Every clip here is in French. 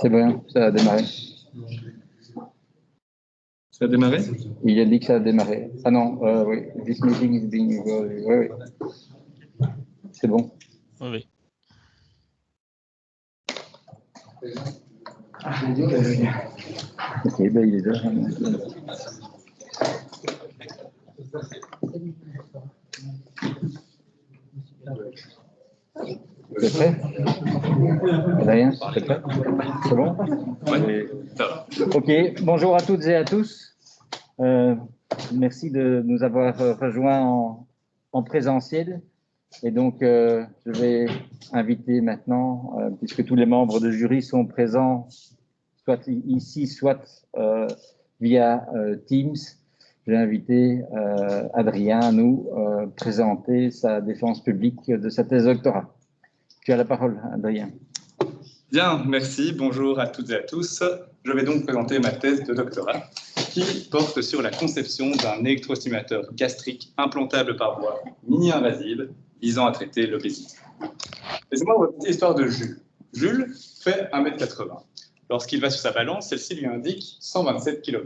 C'est bon, ça a démarré. Ça a démarré? Il a dit que ça a démarré. Ah non, oui. This meeting is being... Oui, oui. C'est bon. Oui. Ok, ben il est là. C'est prêt? Adrien, c'est prêt? C'est bon? Oui, ça va. Ok, bonjour à toutes et à tous. Merci de nous avoir rejoints en présentiel. Et donc, je vais inviter maintenant, puisque tous les membres de jury sont présents, soit ici, soit via Teams, je vais inviter Adrien à nous présenter sa défense publique de sa thèse doctorat. Tu as la parole, Adrien. Bien, merci. Bonjour à toutes et à tous. Je vais donc présenter ma thèse de doctorat qui porte sur la conception d'un électrostimulateur gastrique implantable par voie mini-invasive visant à traiter l'obésité. Laissez-moi vous raconter l'histoire de Jules. Jules fait 1,80 m. Lorsqu'il va sur sa balance, celle-ci lui indique 127 kg.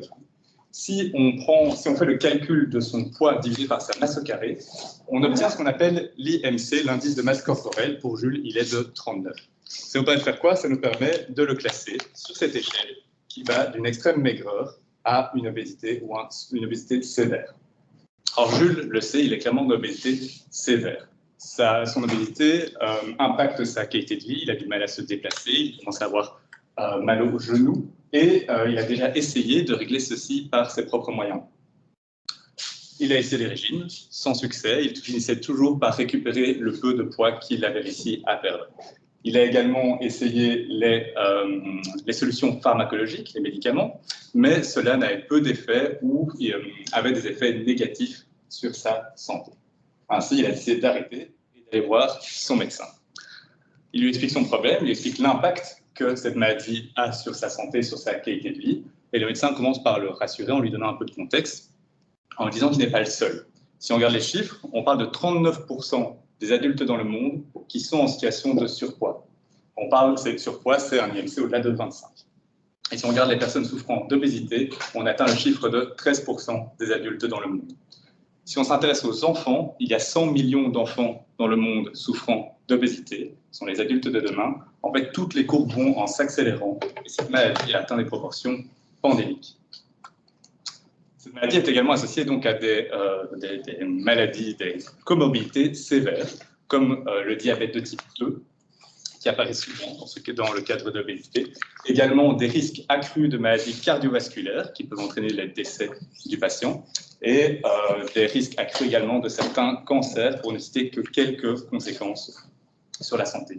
Si on fait le calcul de son poids divisé par sa masse au carré, on obtient ce qu'on appelle l'IMC, l'indice de masse corporelle. Pour Jules, il est de 39. Ça nous permet de faire quoi? Ça nous permet de le classer sur cette échelle qui va d'une extrême maigreur à une obésité ou une obésité sévère. Alors Jules le sait, il est clairement d'obésité sévère. Son obésité impacte sa qualité de vie, il a du mal à se déplacer, il commence à avoir mal aux genoux et il a déjà essayé de régler ceci par ses propres moyens. Il a essayé les régimes, sans succès, il finissait toujours par récupérer le peu de poids qu'il avait réussi à perdre. Il a également essayé les solutions pharmacologiques, les médicaments, mais cela n'avait peu d'effets ou avait des effets négatifs sur sa santé. Ainsi, il a décidé d'arrêter et d'aller voir son médecin. Il lui explique son problème, il lui explique l'impact que cette maladie a sur sa santé, sur sa qualité de vie, et le médecin commence par le rassurer en lui donnant un peu de contexte, en lui disant qu'il n'est pas le seul. Si on regarde les chiffres, on parle de 39% des adultes dans le monde qui sont en situation de surpoids. On parle de surpoids, c'est un IMC au-delà de 25. Et si on regarde les personnes souffrant d'obésité, on atteint le chiffre de 13% des adultes dans le monde. Si on s'intéresse aux enfants, il y a 100 millions d'enfants dans le monde souffrant d'obésité, ce sont les adultes de demain. En fait, toutes les courbes vont en s'accélérant et cette maladie atteint des proportions pandémiques. Cette maladie est également associée donc à des maladies, des comorbidités sévères, comme le diabète de type 2, qui apparaît souvent dans le cadre de l'obésité. Également des risques accrus de maladies cardiovasculaires qui peuvent entraîner le décès du patient et des risques accrus également de certains cancers, pour ne citer que quelques conséquences sur la santé.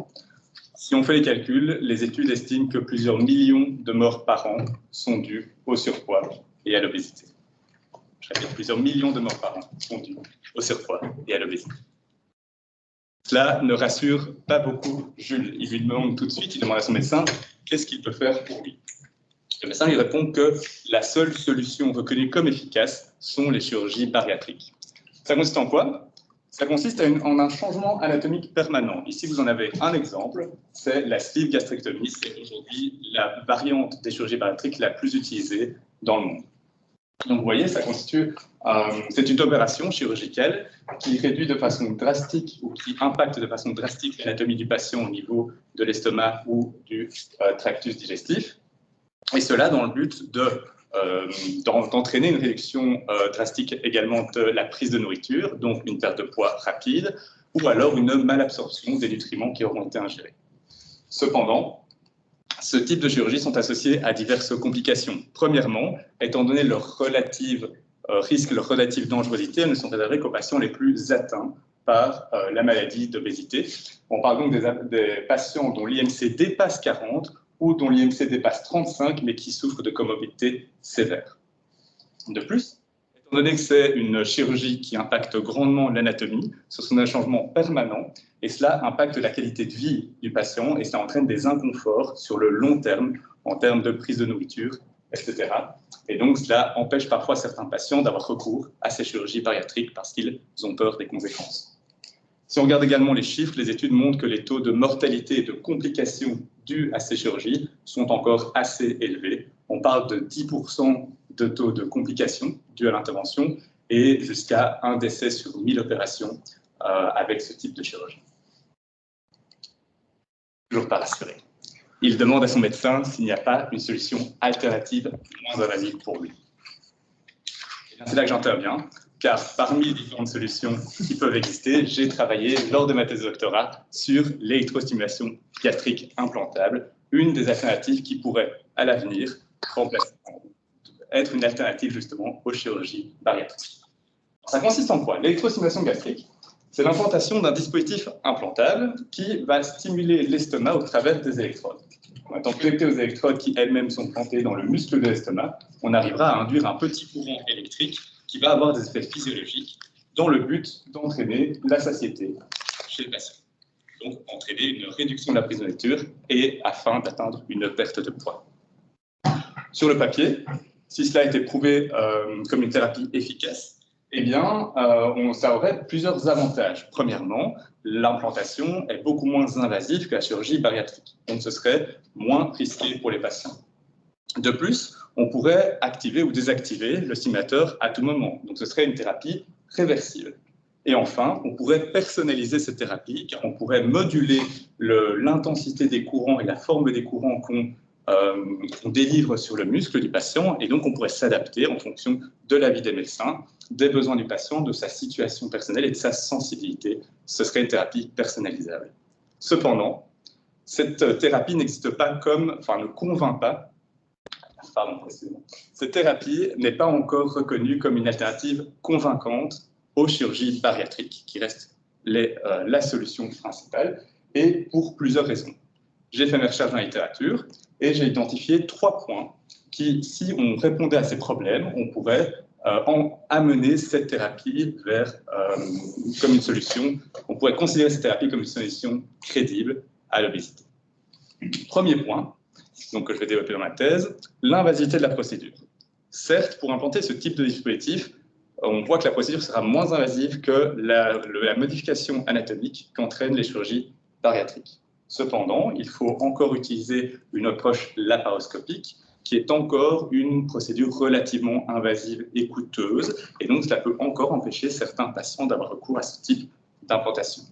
Si on fait les calculs, les études estiment que plusieurs millions de morts par an sont dues au surpoids et à l'obésité. Je répète, plusieurs millions de morts par an sont dues au surpoids et à l'obésité. Cela ne rassure pas beaucoup Jules. Il lui demande tout de suite, il demande à son médecin, qu'est-ce qu'il peut faire pour lui? Le médecin lui répond que la seule solution reconnue comme efficace sont les chirurgies bariatriques. Ça consiste en quoi? Ça consiste en un changement anatomique permanent. Ici, vous en avez un exemple, c'est la sleeve gastrectomie. C'est aujourd'hui la variante des chirurgies bariatriques la plus utilisée dans le monde. Donc vous voyez, c'est une opération chirurgicale qui réduit de façon drastique ou qui impacte de façon drastique l'anatomie du patient au niveau de l'estomac ou du tractus digestif. Et cela dans le but d'entraîner une réduction drastique également de la prise de nourriture, donc une perte de poids rapide, ou alors une malabsorption des nutriments qui auront été ingérés. Cependant, ce type de chirurgies sont associées à diverses complications. Premièrement, étant donné leur relative risque, leur relative dangerosité, elles ne sont réservées qu'aux patients les plus atteints par la maladie d'obésité. On parle donc des patients dont l'IMC dépasse 40 ou dont l'IMC dépasse 35, mais qui souffrent de comorbidités sévères. De plus, étant donné que c'est une chirurgie qui impacte grandement l'anatomie, ce sont des changements permanents et cela impacte la qualité de vie du patient et ça entraîne des inconforts sur le long terme en termes de prise de nourriture, etc. Et donc cela empêche parfois certains patients d'avoir recours à ces chirurgies bariatriques parce qu'ils ont peur des conséquences. Si on regarde également les chiffres, les études montrent que les taux de mortalité et de complications dues à ces chirurgies sont encore assez élevés. On parle de 10% de taux de complications dues à l'intervention et jusqu'à un décès sur 1000 opérations avec ce type de chirurgie. Toujours pas rassuré. Il demande à son médecin s'il n'y a pas une solution alternative moins invasive pour lui. C'est là que j'interviens, car parmi les différentes solutions qui peuvent exister, j'ai travaillé lors de ma thèse de doctorat sur l'électrostimulation gastrique implantable, une des alternatives qui pourrait, à l'avenir, être une alternative justement aux chirurgies bariatriques. Ça consiste en quoi? L'électrostimulation gastrique, c'est l'implantation d'un dispositif implantable qui va stimuler l'estomac au travers des électrodes. En étant connecté aux électrodes qui elles-mêmes sont plantées dans le muscle de l'estomac, on arrivera à induire un petit courant électrique qui va avoir des effets physiologiques dans le but d'entraîner la satiété chez le patient. Donc, entraîner une réduction de la prise de nourriture et afin d'atteindre une perte de poids. Sur le papier, si cela a été prouvé comme une thérapie efficace, eh bien, ça aurait plusieurs avantages. Premièrement, l'implantation est beaucoup moins invasive que la chirurgie bariatrique. Donc, ce serait moins risqué pour les patients. De plus, on pourrait activer ou désactiver le stimulateur à tout moment. Donc, ce serait une thérapie réversible. Et enfin, on pourrait personnaliser cette thérapie, car on pourrait moduler l'intensité des courants et la forme des courants qu'on délivre sur le muscle du patient, et donc on pourrait s'adapter en fonction de l'avis des médecins, des besoins du patient, de sa situation personnelle et de sa sensibilité. Ce serait une thérapie personnalisable. Cependant, cette thérapie n'existe pas ne convainc pas. Cette thérapie n'est pas encore reconnue comme une alternative convaincante aux chirurgies bariatriques, qui reste la solution principale, et pour plusieurs raisons. J'ai fait mes recherches dans la littérature et j'ai identifié 3 points qui, si on répondait à ces problèmes, on pourrait amener cette thérapie comme une solution, on pourrait considérer cette thérapie comme une solution crédible à l'obésité. Premier point, donc, que je vais développer dans ma thèse, l'invasivité de la procédure. Certes, pour implanter ce type de dispositif, on voit que la procédure sera moins invasive que la modification anatomique qu'entraînent les chirurgies bariatriques. Cependant, il faut encore utiliser une approche laparoscopique qui est encore une procédure relativement invasive et coûteuse, et donc cela peut encore empêcher certains patients d'avoir recours à ce type d'implantation.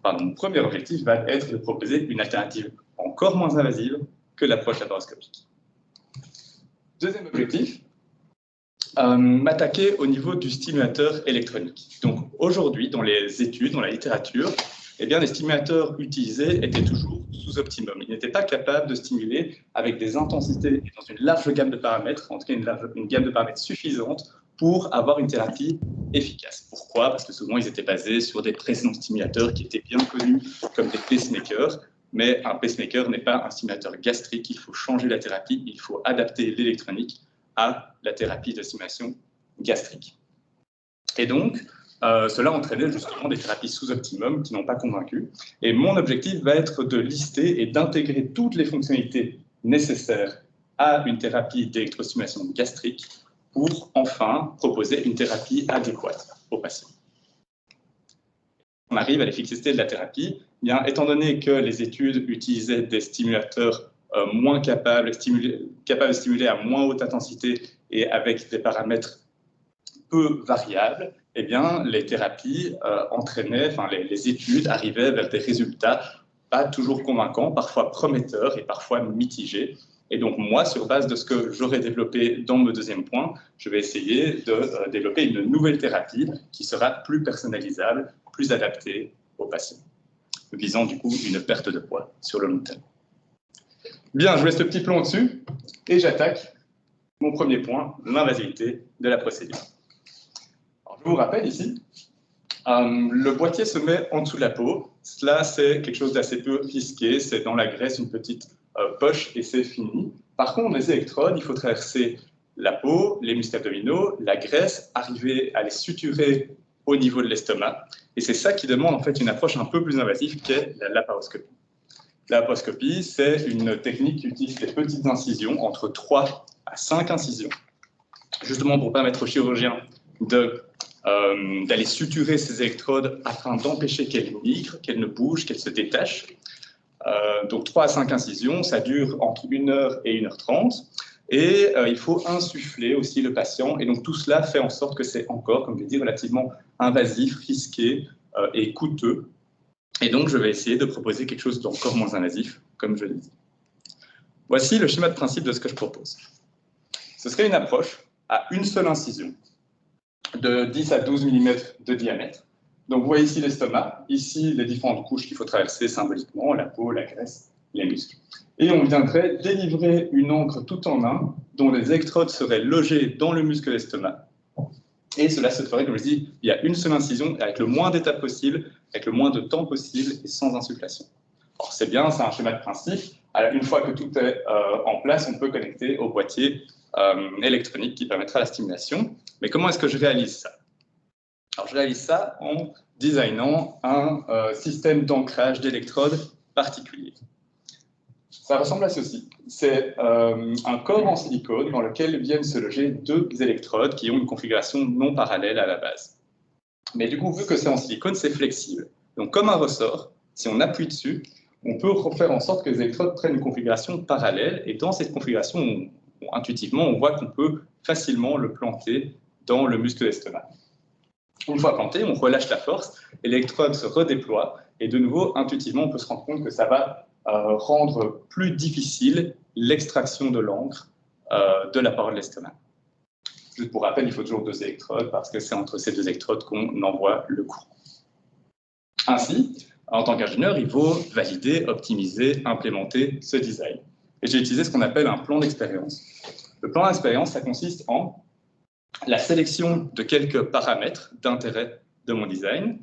Mon premier objectif va être de proposer une alternative encore moins invasive que l'approche laparoscopique. Deuxième objectif, m'attaquer au niveau du stimulateur électronique. Donc aujourd'hui, dans les études, dans la littérature, eh bien, les stimulateurs utilisés étaient toujours sous optimum. Ils n'étaient pas capables de stimuler avec des intensités et dans une large gamme de paramètres, en tout cas une gamme de paramètres suffisante pour avoir une thérapie efficace. Pourquoi? Parce que souvent, ils étaient basés sur des précédents stimulateurs qui étaient bien connus comme des pacemakers. Mais un pacemaker n'est pas un stimulateur gastrique. Il faut changer la thérapie, il faut adapter l'électronique à la thérapie de stimulation gastrique. Et donc, cela entraînait justement des thérapies sous optimum qui n'ont pas convaincu. Et mon objectif va être de lister et d'intégrer toutes les fonctionnalités nécessaires à une thérapie d'électrostimulation gastrique pour enfin proposer une thérapie adéquate aux patients. On arrive à l'efficacité de la thérapie. Bien, étant donné que les études utilisaient des stimulateurs moins capables de stimuler à moins haute intensité et avec des paramètres peu variables, eh bien, les thérapies les études arrivaient vers des résultats pas toujours convaincants, parfois prometteurs et parfois mitigés. Et donc moi, sur base de ce que j'aurais développé dans mon deuxième point, je vais essayer de développer une nouvelle thérapie qui sera plus personnalisable, plus adaptée aux patients, visant du coup une perte de poids sur le long terme. Bien, je vous laisse le petit plomb dessus et j'attaque mon premier point, l'invasivité de la procédure. Alors, je vous rappelle ici, le boîtier se met en dessous de la peau. Cela, c'est quelque chose d'assez peu risqué. C'est dans la graisse une petite poche et c'est fini. Par contre, les électrodes, il faut traverser la peau, les muscles abdominaux, la graisse, arriver à les suturer au niveau de l'estomac. Et c'est ça qui demande en fait une approche un peu plus invasive qu'est la laparoscopie. La laparoscopie, c'est une technique qui utilise des petites incisions, entre 3 à 5 incisions, justement pour permettre au chirurgien d'aller suturer ces électrodes afin d'empêcher qu'elles migrent, qu'elles ne bougent, qu'elles se détachent. Donc 3 à 5 incisions, ça dure entre 1 heure et 1 heure 30. Et il faut insuffler aussi le patient. Et donc tout cela fait en sorte que c'est encore, comme je l'ai dit, relativement invasif, risqué et coûteux. Et donc je vais essayer de proposer quelque chose d'encore moins invasif, comme je l'ai dit. Voici le schéma de principe de ce que je propose. Ce serait une approche à une seule incision, de 10 à 12 mm de diamètre. Donc vous voyez ici l'estomac, ici les différentes couches qu'il faut traverser symboliquement, la peau, la graisse, les muscles. Et on viendrait délivrer une encre tout en un, dont les électrodes seraient logées dans le muscle de l'estomac. Et cela se ferait, comme je dis, il y a une seule incision, avec le moins d'étapes possible, avec le moins de temps possible et sans insufflation. Alors c'est bien, c'est un schéma de principe. Alors, une fois que tout est en place, on peut connecter au boîtier électronique qui permettra la stimulation. Mais comment est-ce que je réalise ça? Alors, je réalise ça en designant un système d'ancrage d'électrodes particulier. Ça ressemble à ceci. C'est un corps en silicone dans lequel viennent se loger 2 électrodes qui ont une configuration non parallèle à la base. Mais du coup, vu que c'est en silicone, c'est flexible. Donc, comme un ressort, si on appuie dessus, on peut faire en sorte que les électrodes prennent une configuration parallèle. Et dans cette configuration, intuitivement, on voit qu'on peut facilement le planter dans le muscle de l'estomac. Une fois planté, on relâche la force, l'électrode se redéploie. Et de nouveau, intuitivement, on peut se rendre compte que ça va rendre plus difficile l'extraction de l'encre de la paroi de l'estomac. Juste pour rappel, il faut toujours 2 électrodes parce que c'est entre ces 2 électrodes qu'on envoie le courant. Ainsi, en tant qu'ingénieur, il faut valider, optimiser, implémenter ce design. Et j'ai utilisé ce qu'on appelle un plan d'expérience. Le plan d'expérience, ça consiste en la sélection de quelques paramètres d'intérêt de mon design.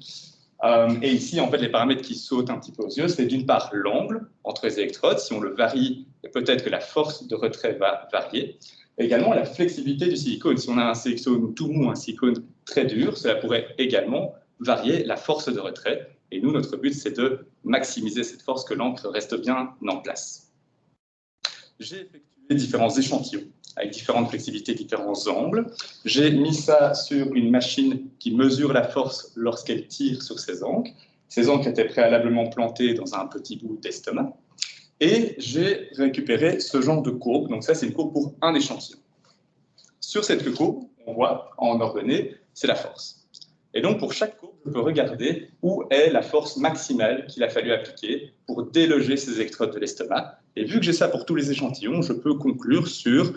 Et ici, en fait, les paramètres qui sautent un petit peu aux yeux, c'est d'une part l'angle entre les électrodes. Si on le varie, peut-être que la force de retrait va varier. Et également la flexibilité du silicone. Si on a un silicone tout mou, un silicone très dur, cela pourrait également varier la force de retrait. Et nous, notre but, c'est de maximiser cette force, que l'encre reste bien en place. J'ai effectué différents échantillons avec différentes flexibilités, différents angles. J'ai mis ça sur une machine qui mesure la force lorsqu'elle tire sur ces ancres. Ces ancres étaient préalablement plantées dans un petit bout d'estomac. Et j'ai récupéré ce genre de courbe. Donc ça, c'est une courbe pour un échantillon. Sur cette courbe, on voit en ordonnée, c'est la force. Et donc, pour chaque courbe, je peux regarder où est la force maximale qu'il a fallu appliquer pour déloger ces électrodes de l'estomac. Et vu que j'ai ça pour tous les échantillons, je peux conclure sur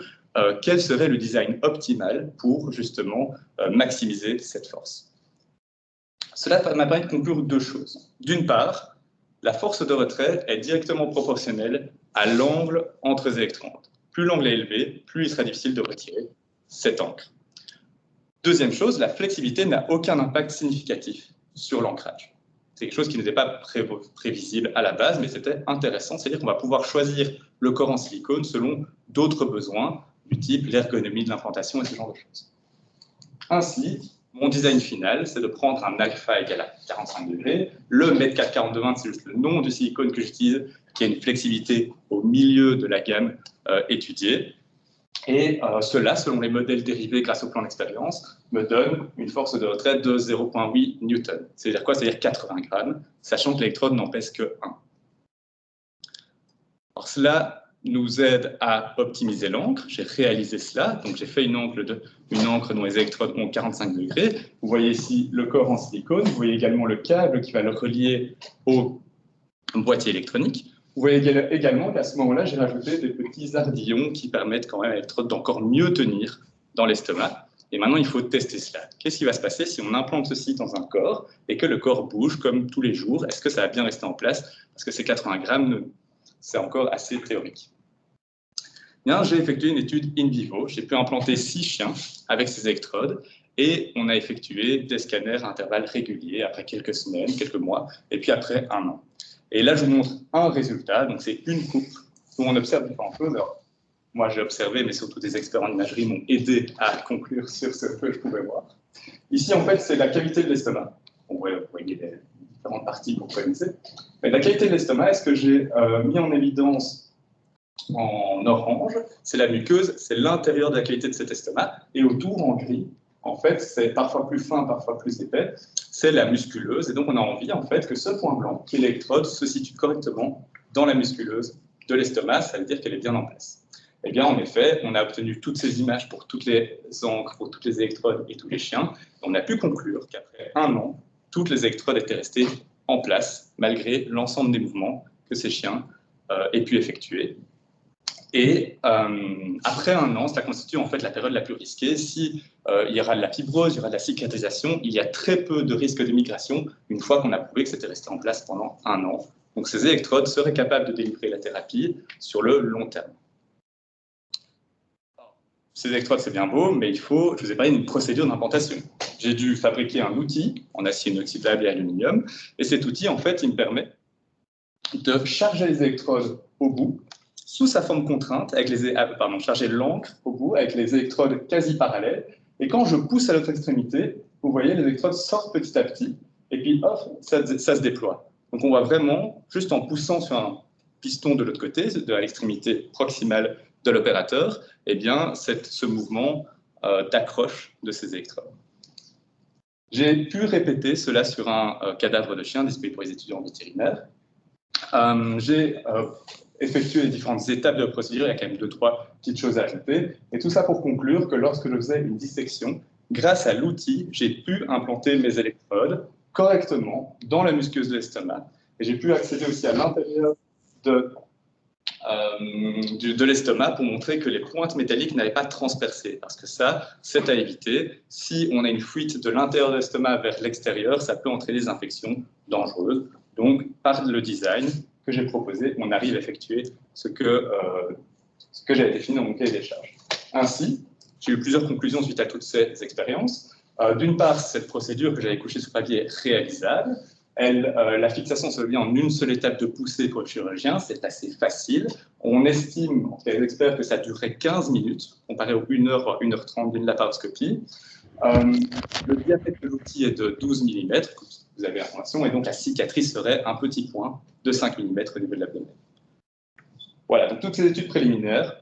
quel serait le design optimal pour justement maximiser cette force. Cela m'a permis de conclure 2 choses. D'une part, la force de retrait est directement proportionnelle à l'angle entre les électrodes. Plus l'angle est élevé, plus il sera difficile de retirer cette encre. Deuxième chose, la flexibilité n'a aucun impact significatif sur l'ancrage. C'est quelque chose qui n'était pas prévisible à la base, mais c'était intéressant. C'est-à-dire qu'on va pouvoir choisir le corps en silicone selon d'autres besoins, du type l'ergonomie de l'implantation et ce genre de choses. Ainsi, mon design final, c'est de prendre un alpha égal à 45 degrés. Le mètre 4220, c'est juste le nom du silicone que j'utilise, qui a une flexibilité au milieu de la gamme étudiée. Et cela, selon les modèles dérivés grâce au plan d'expérience, me donne une force de retrait de 0,8 Newton. C'est-à-dire quoi? C'est-à-dire 80 grammes, sachant que l'électrode n'en pèse que 1. Alors cela nous aide à optimiser l'encre. J'ai réalisé cela. Donc j'ai fait une encre dont les électrodes ont 45 degrés. Vous voyez ici le corps en silicone. Vous voyez également le câble qui va le relier au boîtier électronique. Vous voyez également qu'à ce moment-là, j'ai rajouté des petits ardillons qui permettent quand même à l'électrode d'encore mieux tenir dans l'estomac. Et maintenant, il faut tester cela. Qu'est-ce qui va se passer si on implante ceci dans un corps et que le corps bouge comme tous les jours? Est-ce que ça va bien rester en place? Parce que ces 80 grammes, c'est encore assez théorique. J'ai effectué une étude in vivo. J'ai pu implanter 6 chiens avec ces électrodes et on a effectué des scanners à intervalles réguliers après quelques semaines, quelques mois, et puis après 1 an. Et là, je vous montre un résultat. Donc, c'est une coupe où on observe différentes choses. Alors, moi, j'ai observé, mais surtout des experts en imagerie m'ont aidé à conclure sur ce que je pouvais voir. Ici, en fait, c'est la cavité de l'estomac. Vous voyez les différentes parties que vous connaissez. Mais la cavité de l'estomac, ce que j'ai mis en évidence en orange, c'est la muqueuse, c'est l'intérieur de la cavité de cet estomac. Et autour, en gris, en fait, c'est parfois plus fin, parfois plus épais, c'est la musculeuse. Et donc, on a envie, en fait, que ce point blanc, qui est l'électrode, se situe correctement dans la musculeuse de l'estomac. Ça veut dire qu'elle est bien en place. Eh bien, en effet, on a obtenu toutes ces images pour toutes les encres, pour toutes les électrodes et tous les chiens. On a pu conclure qu'après 1 an, toutes les électrodes étaient restées en place, malgré l'ensemble des mouvements que ces chiens aient pu effectuer. Et après 1 an, cela constitue en fait la période la plus risquée. Si il y aura de la fibrose, il y aura de la cicatrisation, il y a très peu de risque de migration une fois qu'on a prouvé que c'était resté en place pendant 1 an. Donc ces électrodes seraient capables de délivrer la thérapie sur le long terme. Ces électrodes, c'est bien beau, mais il faut, je vous ai parlé d'une procédure d'implantation. J'ai dû fabriquer un outil en acier inoxydable et aluminium, et cet outil, en fait, il me permet de charger les électrodes au bout, sous sa forme contrainte, avec charger l'encre au bout, avec les électrodes quasi parallèles, et quand je pousse à l'autre extrémité, vous voyez, les électrodes sortent petit à petit, et puis hop, ça se déploie. Donc on voit vraiment, juste en poussant sur un piston de l'autre côté, de l'extrémité proximale de l'opérateur, eh bien, ce mouvement d'accroche de ces électrodes. J'ai pu répéter cela sur un cadavre de chien disponible pour les étudiants vétérinaires. J'ai effectué les différentes étapes de la procédure, il y a quand même 2-3 petites choses à ajouter, et tout ça pour conclure que lorsque je faisais une dissection, grâce à l'outil, j'ai pu implanter mes électrodes correctement dans la musculeuse de l'estomac, et j'ai pu accéder aussi à l'intérieur de l'estomac pour montrer que les pointes métalliques n'avaient pas transpercé, parce que ça, c'est à éviter. Si on a une fuite de l'intérieur de l'estomac vers l'extérieur, ça peut entraîner des infections dangereuses. Donc, par le design que j'ai proposé, on arrive à effectuer ce que j'avais défini dans mon cahier des charges. Ainsi, j'ai eu plusieurs conclusions suite à toutes ces expériences. D'une part, cette procédure que j'avais couchée sur papier est réalisable. La fixation se fait bien en une seule étape de poussée pour le chirurgien, c'est assez facile. On estime, entre les experts, que ça durerait 15 minutes, comparé aux 1h, 1h30 d'une laparoscopie. Le diamètre de l'outil est de 12 mm, vous avez l'information, et donc la cicatrice serait un petit point de 5 mm au niveau de l'abdomen. Voilà, donc toutes ces études préliminaires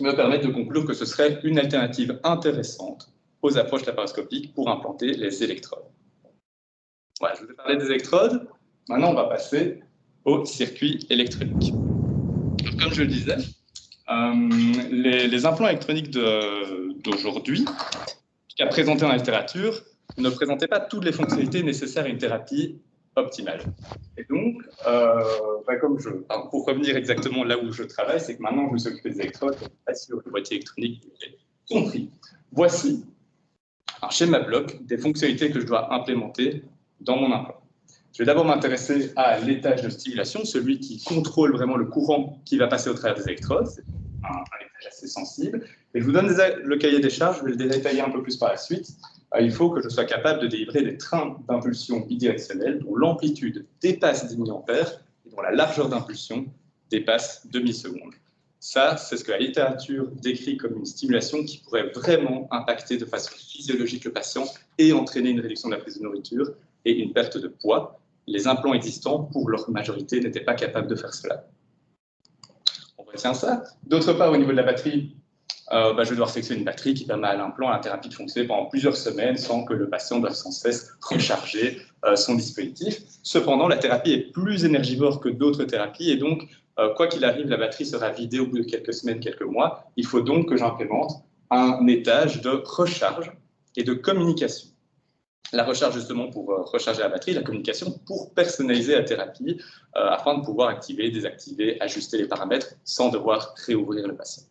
me permettent de conclure que ce serait une alternative intéressante aux approches laparoscopiques pour implanter les électrodes. Voilà, je vous ai parlé des électrodes. Maintenant, on va passer au circuit électronique. Donc, comme je le disais, les implants électroniques d'aujourd'hui, qu'à présenter dans la littérature, ne présentaient pas toutes les fonctionnalités nécessaires à une thérapie optimale. Et donc, pour revenir exactement là où je travaille, c'est que maintenant, je me suis occupé des électrodes, pas sur le boîtier électronique, j'ai compris. Voici un schéma bloc des fonctionnalités que je dois implémenter dans mon implant. Je vais d'abord m'intéresser à l'étage de stimulation, celui qui contrôle vraiment le courant qui va passer au travers des électrodes. C'est un étage assez sensible. Et je vous donne le cahier des charges, je vais le détailler un peu plus par la suite. Il faut que je sois capable de délivrer des trains d'impulsion bidirectionnels dont l'amplitude dépasse 10 mA et dont la largeur d'impulsion dépasse 2 millisecondes. Ça, c'est ce que la littérature décrit comme une stimulation qui pourrait vraiment impacter de façon physiologique le patient et entraîner une réduction de la prise de nourriture et une perte de poids. Les implants existants, pour leur majorité, n'étaient pas capables de faire cela. On retient ça. D'autre part, au niveau de la batterie, je vais devoir sélectionner une batterie qui permet à l'implant, à la thérapie, de fonctionner pendant plusieurs semaines sans que le patient doive sans cesse recharger son dispositif. Cependant, la thérapie est plus énergivore que d'autres thérapies et donc, quoi qu'il arrive, la batterie sera vidée au bout de quelques semaines, quelques mois. Il faut donc que j'implémente un étage de recharge et de communication. La recharge justement pour recharger la batterie, la communication pour personnaliser la thérapie afin de pouvoir activer, désactiver, ajuster les paramètres sans devoir réouvrir le patient.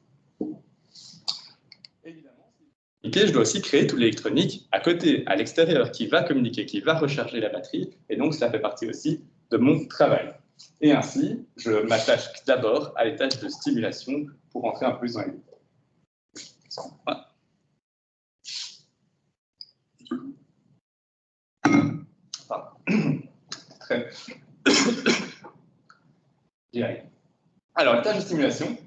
Évidemment, je dois aussi créer toute l'électronique à côté, à l'extérieur, qui va communiquer, qui va recharger la batterie, et donc ça fait partie aussi de mon travail. Et ainsi, je m'attache d'abord à l'étage de stimulation pour entrer un peu plus dans les détails. Voilà. Très bien. Alors, l'étage de stimulation,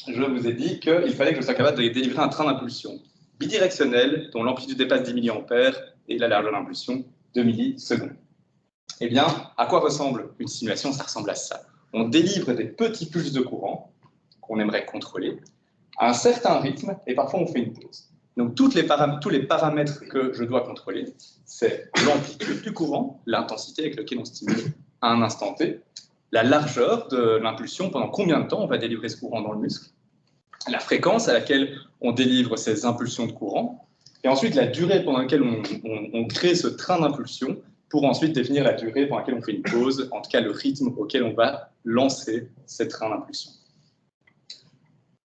je vous ai dit qu'il fallait que je sois capable de délivrer un train d'impulsion bidirectionnel dont l'amplitude dépasse 10 mA et la largeur d'impulsion 2 millisecondes. Eh bien, à quoi ressemble une stimulation? Ça ressemble à ça. On délivre des petits pulses de courant qu'on aimerait contrôler à un certain rythme et parfois on fait une pause. Donc, tous les paramètres que je dois contrôler, c'est l'amplitude du courant, l'intensité avec laquelle on stimule à un instant T, la largeur de l'impulsion, pendant combien de temps on va délivrer ce courant dans le muscle, la fréquence à laquelle on délivre ces impulsions de courant, et ensuite la durée pendant laquelle on crée ce train d'impulsion, pour ensuite définir la durée pendant laquelle on fait une pause, en tout cas le rythme auquel on va lancer ces trains d'impulsion.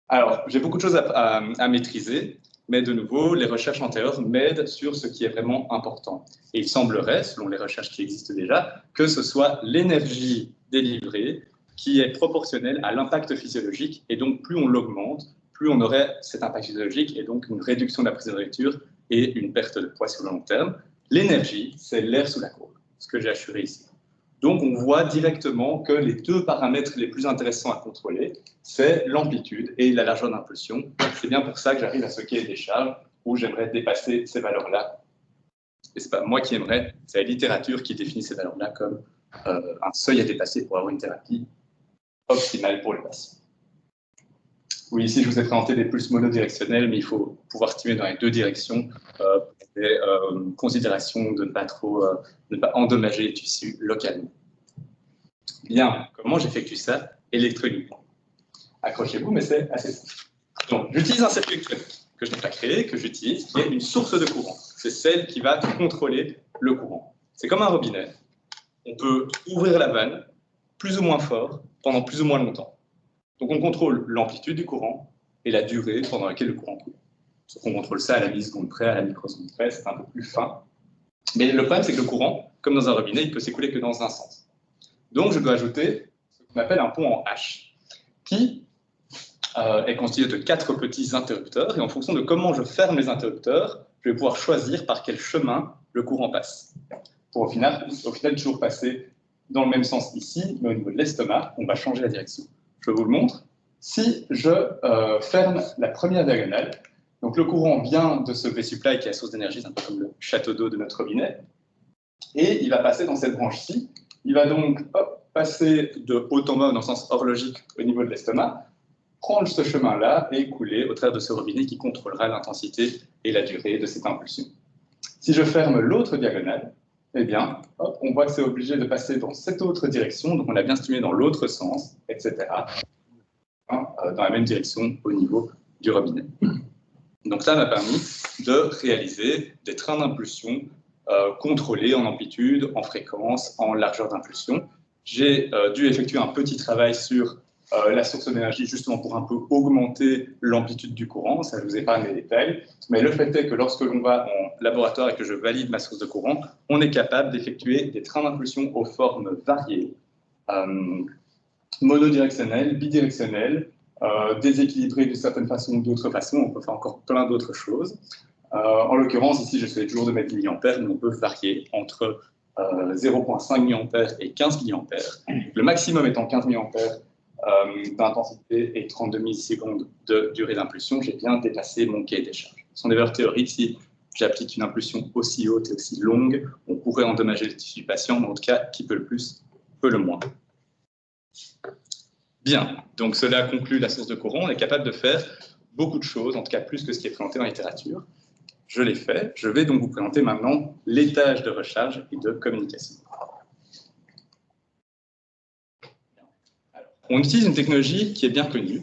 Alors, j'ai beaucoup de choses à maîtriser, mais de nouveau, les recherches antérieures m'aident sur ce qui est vraiment important. Et il semblerait, selon les recherches qui existent déjà, que ce soit l'énergie délivrée qui est proportionnelle à l'impact physiologique, et donc plus on l'augmente, plus on aurait cet impact physiologique, et donc une réduction de la prise de nourriture et une perte de poids sur le long terme. L'énergie, c'est l'air sous la courbe, ce que j'ai assuré ici. Donc, on voit directement que les deux paramètres les plus intéressants à contrôler, c'est l'amplitude et la largeur d'impulsion. C'est bien pour ça que j'arrive à ce cahier des charges où j'aimerais dépasser ces valeurs-là. Et ce n'est pas moi qui aimerais, c'est la littérature qui définit ces valeurs-là comme un seuil à dépasser pour avoir une thérapie optimale pour les patients. Oui, ici, je vous ai présenté des pulses monodirectionnels, mais il faut pouvoir stimuler dans les deux directions pour des considérations de ne pas endommager les tissus localement. Bien, comment j'effectue ça électroniquement? Accrochez-vous, mais c'est assez simple. Donc, j'utilise un circuit électronique que je n'ai pas créé, que j'utilise, qui est une source de courant. C'est celle qui va contrôler le courant. C'est comme un robinet. On peut ouvrir la vanne plus ou moins fort pendant plus ou moins longtemps. Donc, on contrôle l'amplitude du courant et la durée pendant laquelle le courant coule. Sauf qu'on contrôle ça à la milliseconde près, à la microseconde près, c'est un peu plus fin. Mais le problème, c'est que le courant, comme dans un robinet, il peut s'écouler que dans un sens. Donc, je dois ajouter ce qu'on appelle un pont en H, qui est constitué de 4 petits interrupteurs. Et en fonction de comment je ferme les interrupteurs, je vais pouvoir choisir par quel chemin le courant passe. Pour au final toujours passer dans le même sens ici, mais au niveau de l'estomac, on va changer la direction. Je vous le montre. Si je ferme la première diagonale, donc le courant vient de ce V-supply qui est la source d'énergie, c'est un peu comme le château d'eau de notre robinet, et il va passer dans cette branche-ci. Il va donc passer de haut en bas dans le sens horlogique au niveau de l'estomac, prendre ce chemin-là et couler au travers de ce robinet qui contrôlera l'intensité et la durée de cette impulsion. Si je ferme l'autre diagonale, eh bien, on voit que c'est obligé de passer dans cette autre direction, donc on a bien stimulé dans l'autre sens, etc., dans la même direction au niveau du robinet. Donc ça m'a permis de réaliser des trains d'impulsion contrôlés en amplitude, en fréquence, en largeur d'impulsion. J'ai dû effectuer un petit travail sur la source d'énergie justement pour un peu augmenter l'amplitude du courant, ça je vous épargne les détails, mais le fait est que lorsque l'on va en laboratoire et que je valide ma source de courant, on est capable d'effectuer des trains d'impulsion aux formes variées, monodirectionnelles, bidirectionnelles, déséquilibrées d'une certaine façon ou d'autre façon, on peut faire encore plein d'autres choses. En l'occurrence, ici je fais toujours de mettre milliampères, mais on peut varier entre 0,5 milliampères et 15 milliampères. Le maximum étant 15 milliampères d'intensité et 32 millisecondes de durée d'impulsion, j'ai bien dépassé mon cahier des charges. Ce sont des valeurs théoriques. Si j'applique une impulsion aussi haute et aussi longue, on pourrait endommager le tissu du patient, mais en tout cas, qui peut le plus, peut le moins. Bien, donc cela conclut la source de courant. On est capable de faire beaucoup de choses, en tout cas plus que ce qui est présenté dans la littérature. Je l'ai fait. Je vais donc vous présenter maintenant l'étage de recharge et de communication. On utilise une technologie qui est bien connue,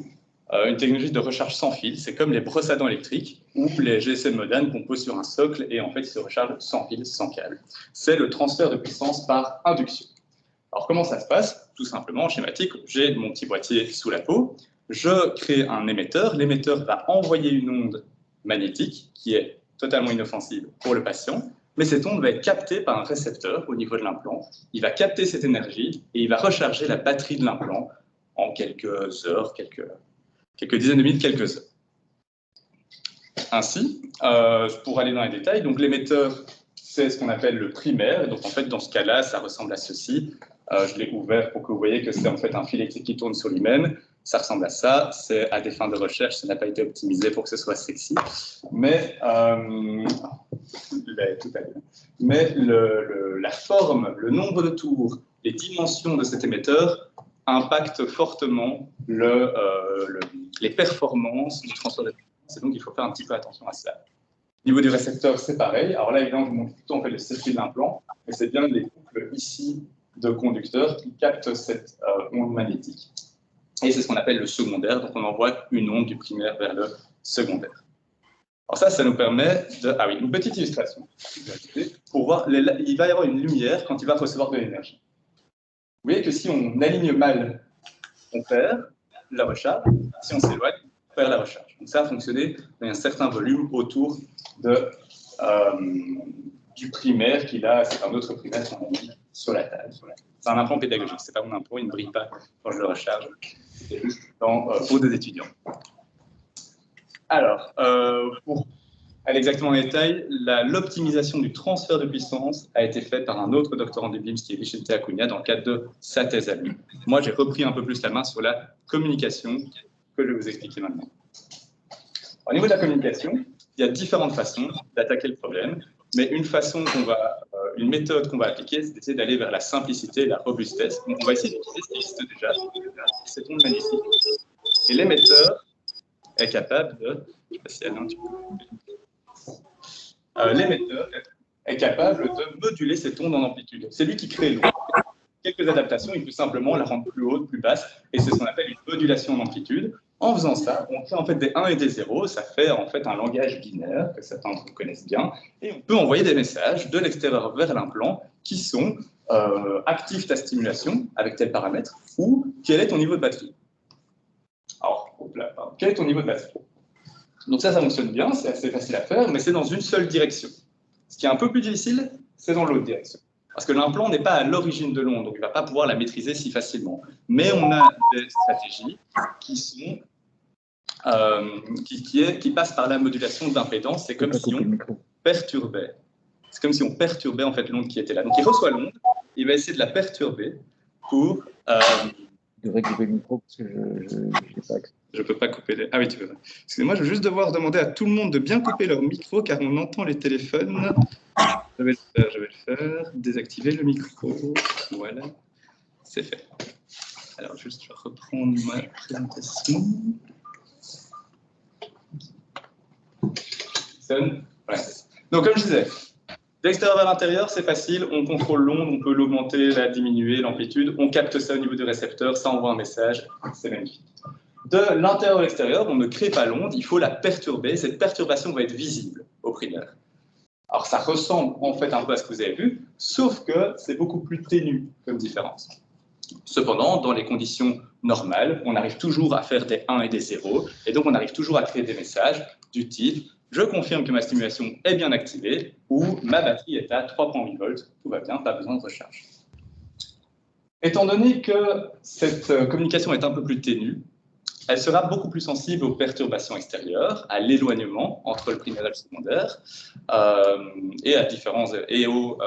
une technologie de recharge sans fil. C'est comme les brosses à dents électriques ou les GSM modernes qu'on pose sur un socle et en fait ils se rechargent sans fil, sans câble. C'est le transfert de puissance par induction. Alors comment ça se passe? Tout simplement, schématique, j'ai mon petit boîtier sous la peau, je crée un émetteur, l'émetteur va envoyer une onde magnétique qui est totalement inoffensive pour le patient, mais cette onde va être captée par un récepteur au niveau de l'implant. Il va capter cette énergie et il va recharger la batterie de l'implant en quelques heures, quelques dizaines de minutes, quelques heures. Ainsi, pour aller dans les détails, donc l'émetteur, c'est ce qu'on appelle le primaire. Donc en fait, dans ce cas-là, ça ressemble à ceci. Je l'ai ouvert pour que vous voyez que c'est en fait un fil électrique qui tourne sur lui-même. Ça ressemble à ça. C'est à des fins de recherche, ça n'a pas été optimisé pour que ce soit sexy. Mais, la forme, le nombre de tours, les dimensions de cet émetteur impactent fortement les performances du transfert de puissance. Et donc, il faut faire un petit peu attention à ça. Au niveau du récepteur, c'est pareil. Alors là, évidemment, je vous montre plutôt en fait, le circuit de l'implant, mais c'est bien les boucles ici de conducteurs qui captent cette onde magnétique. Et c'est ce qu'on appelle le secondaire, donc on envoie une onde du primaire vers le secondaire. Alors ça nous permet de... Ah oui, une petite illustration. Pour voir, il va y avoir une lumière quand il va recevoir de l'énergie. Vous voyez que si on aligne mal, on perd la recharge. Si on s'éloigne, on perd la recharge. Donc ça a fonctionné dans un certain volume autour de, du primaire qu'il a, c'est un autre primaire qu'on a mis sur la table. C'est un implant pédagogique, c'est pas mon implant, il ne brille pas quand je le recharge. C'est juste pour des étudiants. Alors, pour aller exactement en détail, l'optimisation du transfert de puissance a été faite par un autre doctorant du BIMS qui est Vicente Acuna dans le cadre de sa thèse à lui. Moi, j'ai repris un peu plus la main sur la communication que je vais vous expliquer maintenant. Au niveau de la communication, il y a différentes façons d'attaquer le problème, mais une méthode qu'on va appliquer, c'est d'essayer d'aller vers la simplicité et la robustesse. Donc, on va essayer d'utiliser ce qui existe déjà, cette onde magnétique. Et l'émetteur est capable de... Je ne sais pas si elle a un petit peu... l'émetteur est capable de moduler cette onde en amplitude. C'est lui qui crée l'onde. Quelques adaptations, il peut simplement la rendre plus haute, plus basse, et c'est ce qu'on appelle une modulation en amplitude. En faisant ça, on crée en fait des 1 et des 0, ça fait en fait un langage binaire que certains d'entre vous connaissent bien, et on peut envoyer des messages de l'extérieur vers l'implant qui sont active ta stimulation avec tel paramètre, ou quel est ton niveau de batterie. Alors, quel est ton niveau de batterie? Donc ça fonctionne bien, c'est assez facile à faire, mais c'est dans une seule direction. Ce qui est un peu plus difficile, c'est dans l'autre direction. Parce que l'implant n'est pas à l'origine de l'onde, donc il ne va pas pouvoir la maîtriser si facilement. Mais on a des stratégies qui passent par la modulation d'impédance. C'est comme si on perturbait. C'est comme si on perturbait en fait l'onde qui était là. Donc il reçoit l'onde, il va essayer de la perturber pour... de récupérer le micro parce que je n'ai pas accès. Je ne peux pas couper les... Ah oui, tu peux. Excusez-moi, je vais juste devoir demander à tout le monde de bien couper leur micro car on entend les téléphones. Je vais le faire. Désactiver le micro. Voilà, c'est fait. Alors, juste, je vais reprendre ma présentation. Voilà. Donc, comme je disais, d'extérieur vers l'intérieur, c'est facile. On contrôle l'onde, on peut l'augmenter, la diminuer, l'amplitude. On capte ça au niveau du récepteur, ça envoie un message. C'est magnifique. De l'intérieur à l'extérieur, on ne crée pas l'onde, il faut la perturber. Cette perturbation va être visible au primaire. Alors, ça ressemble en fait un peu à ce que vous avez vu, sauf que c'est beaucoup plus ténu comme différence. Cependant, dans les conditions normales, on arrive toujours à faire des 1 et des 0, et donc on arrive toujours à créer des messages du type « Je confirme que ma stimulation est bien activée » ou « Ma batterie est à 3,8 volts, tout va bien, pas besoin de recharge ». Étant donné que cette communication est un peu plus ténue, elle sera beaucoup plus sensible aux perturbations extérieures, à l'éloignement entre le primaire et le secondaire, et au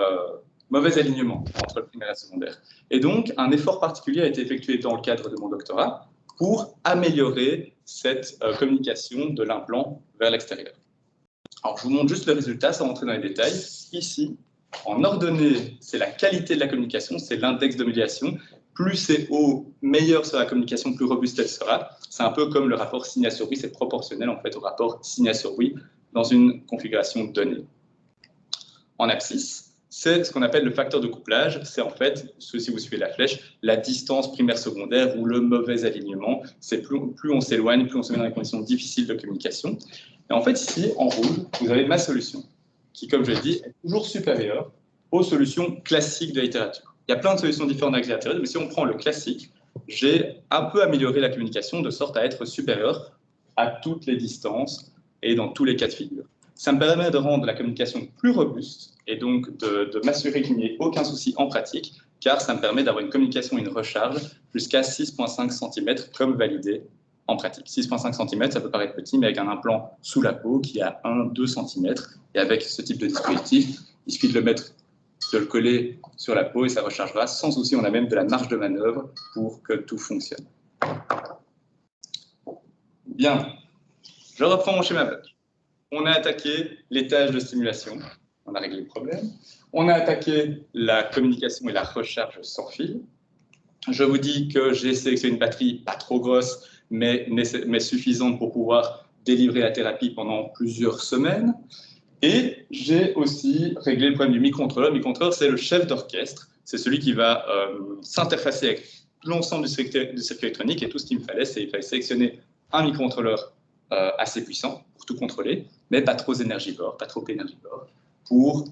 mauvais alignement entre le primaire et le secondaire. Et donc, un effort particulier a été effectué dans le cadre de mon doctorat pour améliorer cette communication de l'implant vers l'extérieur. Alors, je vous montre juste le résultat sans rentrer dans les détails. Ici, en ordonnée, c'est la qualité de la communication, c'est l'index de modulation. Plus c'est haut, meilleure sera la communication, plus robuste elle sera. C'est un peu comme le rapport signa sur oui, c'est proportionnel en fait au rapport signa sur oui dans une configuration donnée. En abscisse, c'est ce qu'on appelle le facteur de couplage. C'est en fait, si vous suivez la flèche, la distance primaire-secondaire ou le mauvais alignement. C'est plus on s'éloigne, plus on se met dans des conditions difficiles de communication. Et en fait, ici, en rouge, vous avez ma solution, qui, comme je l'ai dit, est toujours supérieure aux solutions classiques de la littérature. Il y a plein de solutions différentes avec la littérature, mais si on prend le classique, j'ai un peu amélioré la communication de sorte à être supérieure à toutes les distances et dans tous les cas de figure. Ça me permet de rendre la communication plus robuste et donc de m'assurer qu'il n'y ait aucun souci en pratique, car ça me permet d'avoir une communication et une recharge jusqu'à 6,5 cm comme validé en pratique. 6,5 cm, ça peut paraître petit, mais avec un implant sous la peau qui a 1-2 cm, et avec ce type de dispositif, il suffit de le coller sur la peau et ça rechargera sans souci. On a même de la marge de manœuvre pour que tout fonctionne. Bien, je reprends mon schéma bloc. On a attaqué les tâches de stimulation, on a réglé le problème. On a attaqué la communication et la recharge sans fil. Je vous dis que j'ai sélectionné une batterie pas trop grosse, mais suffisante pour pouvoir délivrer la thérapie pendant plusieurs semaines. Et j'ai aussi réglé le problème du microcontrôleur. Le microcontrôleur, c'est le chef d'orchestre. C'est celui qui va s'interfacer avec l'ensemble du circuit électronique. Et tout ce qu'il me fallait, c'est qu'il fallait sélectionner un microcontrôleur assez puissant pour tout contrôler, mais pas trop énergivore, pour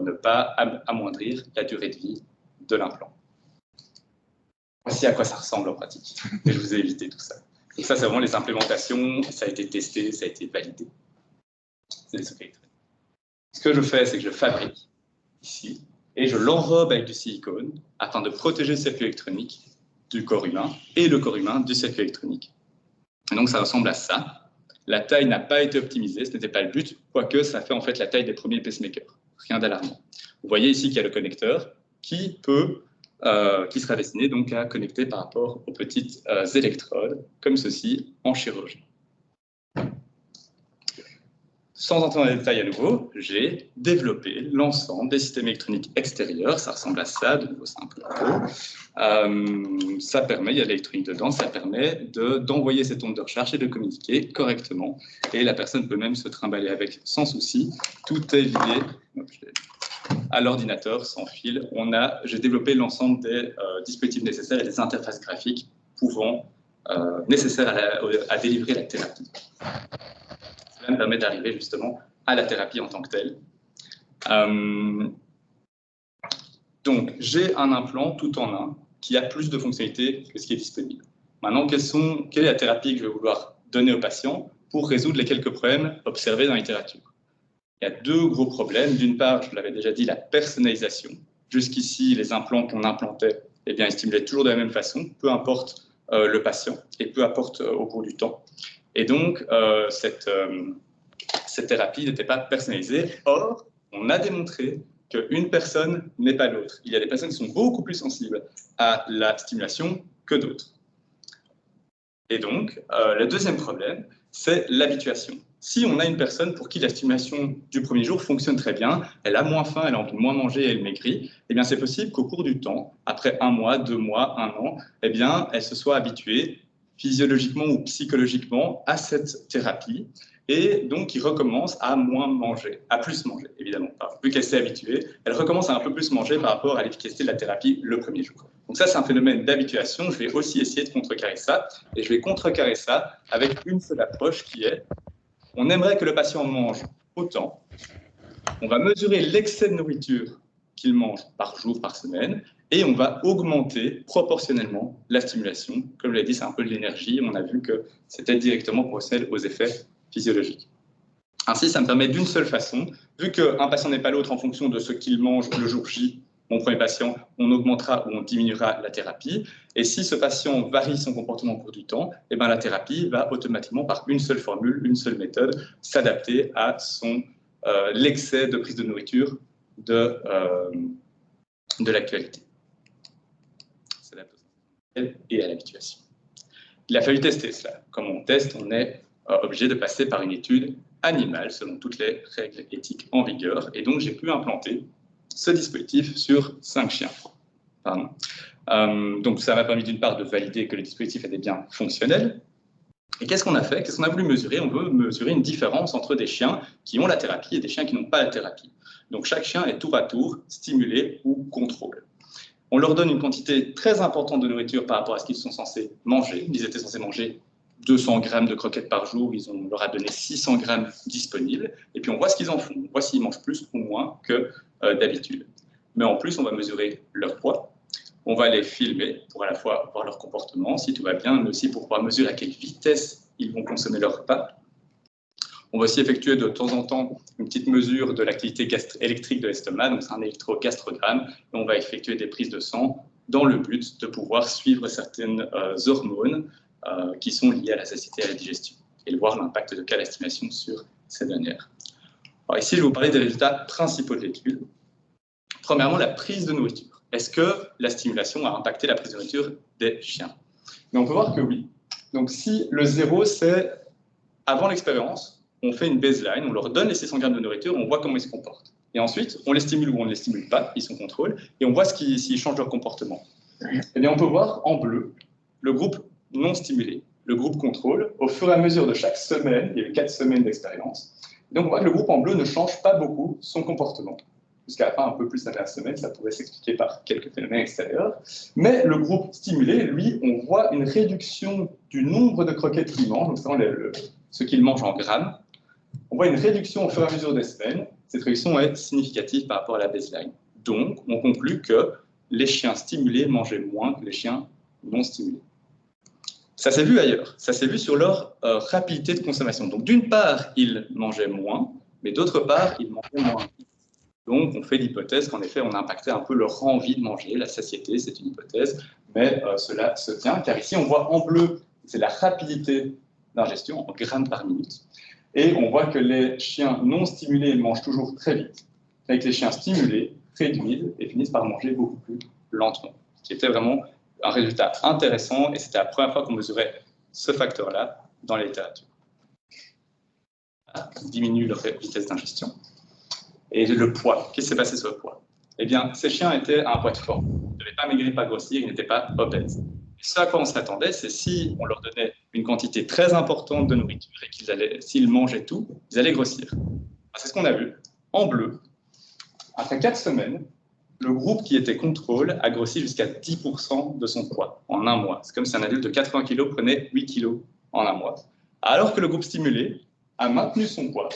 ne pas amoindrir la durée de vie de l'implant. Voici à quoi ça ressemble en pratique. Et je vous ai évité tout ça. Donc ça, c'est vraiment les implémentations. Ça a été testé, ça a été validé. C'est des circuits électroniques. Ce que je fais, c'est que je fabrique ici et je l'enrobe avec du silicone afin de protéger le circuit électronique du corps humain et le corps humain du circuit électronique. Et donc ça ressemble à ça. La taille n'a pas été optimisée, ce n'était pas le but, quoique ça fait en fait la taille des premiers pacemakers. Rien d'alarmant. Vous voyez ici qu'il y a le connecteur qui sera destiné donc à connecter par rapport aux petites électrodes, comme ceci en chirurgie. Sans entrer dans les détails à nouveau, j'ai développé l'ensemble des systèmes électroniques extérieurs. Ça ressemble à ça, de nouveau c'est un peu gros. Ça permet, il y a de l'électronique dedans, ça permet d'envoyer cette onde de recharge et de communiquer correctement. Et la personne peut même se trimballer avec sans souci. Tout est lié à l'ordinateur sans fil. J'ai développé l'ensemble des dispositifs nécessaires et des interfaces graphiques nécessaires à délivrer la thérapie. Cela me permet d'arriver justement à la thérapie en tant que telle. Donc, j'ai un implant tout en un qui a plus de fonctionnalités que ce qui est disponible. Maintenant, quelle est la thérapie que je vais vouloir donner au patient pour résoudre les quelques problèmes observés dans la littérature? Il y a deux gros problèmes. D'une part, je l'avais déjà dit, la personnalisation. Jusqu'ici, les implants qu'on implantait, eh bien, ils stimulaient toujours de la même façon, peu importe le patient et peu importe au cours du temps. Et donc, cette thérapie n'était pas personnalisée. Or, on a démontré qu'une personne n'est pas l'autre. Il y a des personnes qui sont beaucoup plus sensibles à la stimulation que d'autres. Et donc, le deuxième problème, c'est l'habituation. Si on a une personne pour qui la stimulation du premier jour fonctionne très bien, elle a moins faim, elle a envie de moins manger et elle maigrit, eh bien c'est possible qu'au cours du temps, après 1 mois, 2 mois, 1 an, eh bien elle se soit habituée physiologiquement ou psychologiquement à cette thérapie et donc il recommence à moins manger, à plus manger évidemment. Vu qu'elle s'est habituée, elle recommence à un peu plus manger par rapport à l'efficacité de la thérapie le premier jour. Donc ça, c'est un phénomène d'habituation. Je vais aussi essayer de contrecarrer ça et je vais contrecarrer ça avec une seule approche qui est on aimerait que le patient mange autant. On va mesurer l'excès de nourriture qu'il mange par jour, par semaine, et on va augmenter proportionnellement la stimulation. Comme je l'ai dit, c'est un peu de l'énergie. On a vu que c'était directement proportionnel aux effets physiologiques. Ainsi, ça me permet d'une seule façon, vu qu'un patient n'est pas l'autre en fonction de ce qu'il mange le jour J, mon premier patient, on augmentera ou on diminuera la thérapie. Et si ce patient varie son comportement au cours du temps, eh bien, la thérapie va automatiquement, par une seule formule, une seule méthode, s'adapter à l'excès de prise de nourriture de l'actualité. Et à l'habituation. Il a fallu tester cela. Comme on teste, on est obligé de passer par une étude animale selon toutes les règles éthiques en vigueur. Et donc, j'ai pu implanter ce dispositif sur 5 chiens. Donc, ça m'a permis d'une part de valider que le dispositif était bien fonctionnel. Et qu'est-ce qu'on a fait? Qu'est-ce qu'on a voulu mesurer? On veut mesurer une différence entre des chiens qui ont la thérapie et des chiens qui n'ont pas la thérapie. Donc, chaque chien est tour à tour stimulé ou contrôlé. On leur donne une quantité très importante de nourriture par rapport à ce qu'ils sont censés manger. Ils étaient censés manger 200 grammes de croquettes par jour, on leur a donné 600 grammes disponibles, et puis on voit ce qu'ils en font, on voit s'ils mangent plus ou moins que d'habitude. Mais en plus, on va mesurer leur poids, on va les filmer pour à la fois voir leur comportement, si tout va bien, mais aussi pour pouvoir mesurer à quelle vitesse ils vont consommer leur repas. On va aussi effectuer de temps en temps une petite mesure de l'activité électrique de l'estomac, donc c'est un électrogastrogramme, et on va effectuer des prises de sang dans le but de pouvoir suivre certaines hormones qui sont liées à la satiété et à la digestion, et voir l'impact de la stimulation sur ces dernières. Alors ici, je vais vous parler des résultats principaux de l'étude. Premièrement, la prise de nourriture. Est-ce que la stimulation a impacté la prise de nourriture des chiens? Mais on peut voir que oui. Donc si le 0, c'est avant l'expérience, on fait une baseline, on leur donne les 600 grammes de nourriture, on voit comment ils se comportent. Et ensuite, on les stimule ou on ne les stimule pas, ils sont contrôle, et on voit s'ils changent leur comportement. Eh bien, on peut voir en bleu le groupe non stimulé, le groupe contrôle, au fur et à mesure de chaque semaine, il y a eu 4 semaines d'expérience, Donc on voit que le groupe en bleu ne change pas beaucoup son comportement. Jusqu'à la fin, un peu plus la dernière semaine, ça pourrait s'expliquer par quelques phénomènes extérieurs. Mais le groupe stimulé, lui, on voit une réduction du nombre de croquettes qu'il mange, donc c'est ce qu'il mange en grammes. On voit une réduction au fur et à mesure des semaines. Cette réduction est significative par rapport à la baseline. Donc, on conclut que les chiens stimulés mangeaient moins que les chiens non stimulés. Ça s'est vu ailleurs. Ça s'est vu sur leur rapidité de consommation. Donc, d'une part, ils mangeaient moins, mais d'autre part, ils mangeaient moins. Donc, on fait l'hypothèse qu'en effet, on a impacté un peu leur envie de manger, la satiété, c'est une hypothèse, mais cela se tient, car ici, on voit en bleu, c'est la rapidité d'ingestion en grammes par minute, et on voit que les chiens non stimulés mangent toujours très vite, avec les chiens stimulés réduisent et finissent par manger beaucoup plus lentement, ce qui était vraiment un résultat intéressant, et c'était la première fois qu'on mesurait ce facteur-là dans la littérature. Ils diminuent leur vitesse d'ingestion. Et le poids, qu'est-ce qui s'est passé sur le poids? Eh bien, ces chiens étaient à un poids de forme. Ils ne devaient pas maigrir, pas grossir, ils n'étaient pas obèses. Et ce à quoi on s'attendait, c'est si on leur donnait une quantité très importante de nourriture et s'ils mangeaient tout, ils allaient grossir. C'est ce qu'on a vu. En bleu, après 4 semaines, le groupe qui était contrôle a grossi jusqu'à 10% de son poids en un mois. C'est comme si un adulte de 80 kg prenait 8 kg en un mois. Alors que le groupe stimulé a maintenu son poids,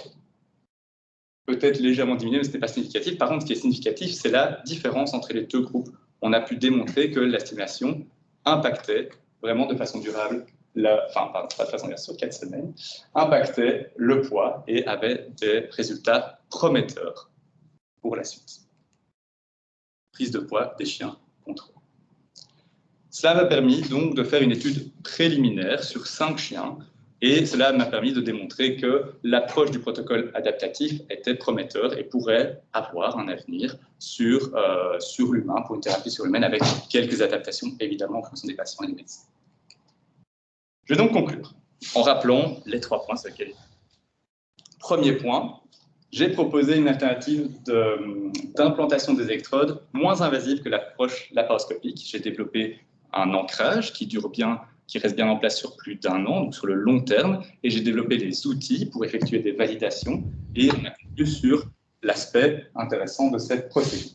peut-être légèrement diminué, mais ce n'est pas significatif. Par contre, ce qui est significatif, c'est la différence entre les deux groupes. On a pu démontrer que la stimulation impactait vraiment de façon durable, pas de façon durable, sur 4 semaines, impactait le poids et avait des résultats prometteurs pour la suite. Prise de poids des chiens contrôle. Cela m'a permis donc de faire une étude préliminaire sur 5 chiens. Et cela m'a permis de démontrer que l'approche du protocole adaptatif était prometteur et pourrait avoir un avenir sur l'humain, pour une thérapie sur l'humain, avec quelques adaptations, évidemment, en fonction des patients et des médecins. Je vais donc conclure en rappelant les 3 points sur lesquels. Premier point, j'ai proposé une alternative d'implantation des électrodes moins invasive que l'approche laparoscopique. J'ai développé un ancrage qui reste bien en place sur plus d'1 an, donc sur le long terme, et j'ai développé des outils pour effectuer des validations, et on a conclu sur l'aspect intéressant de cette procédure.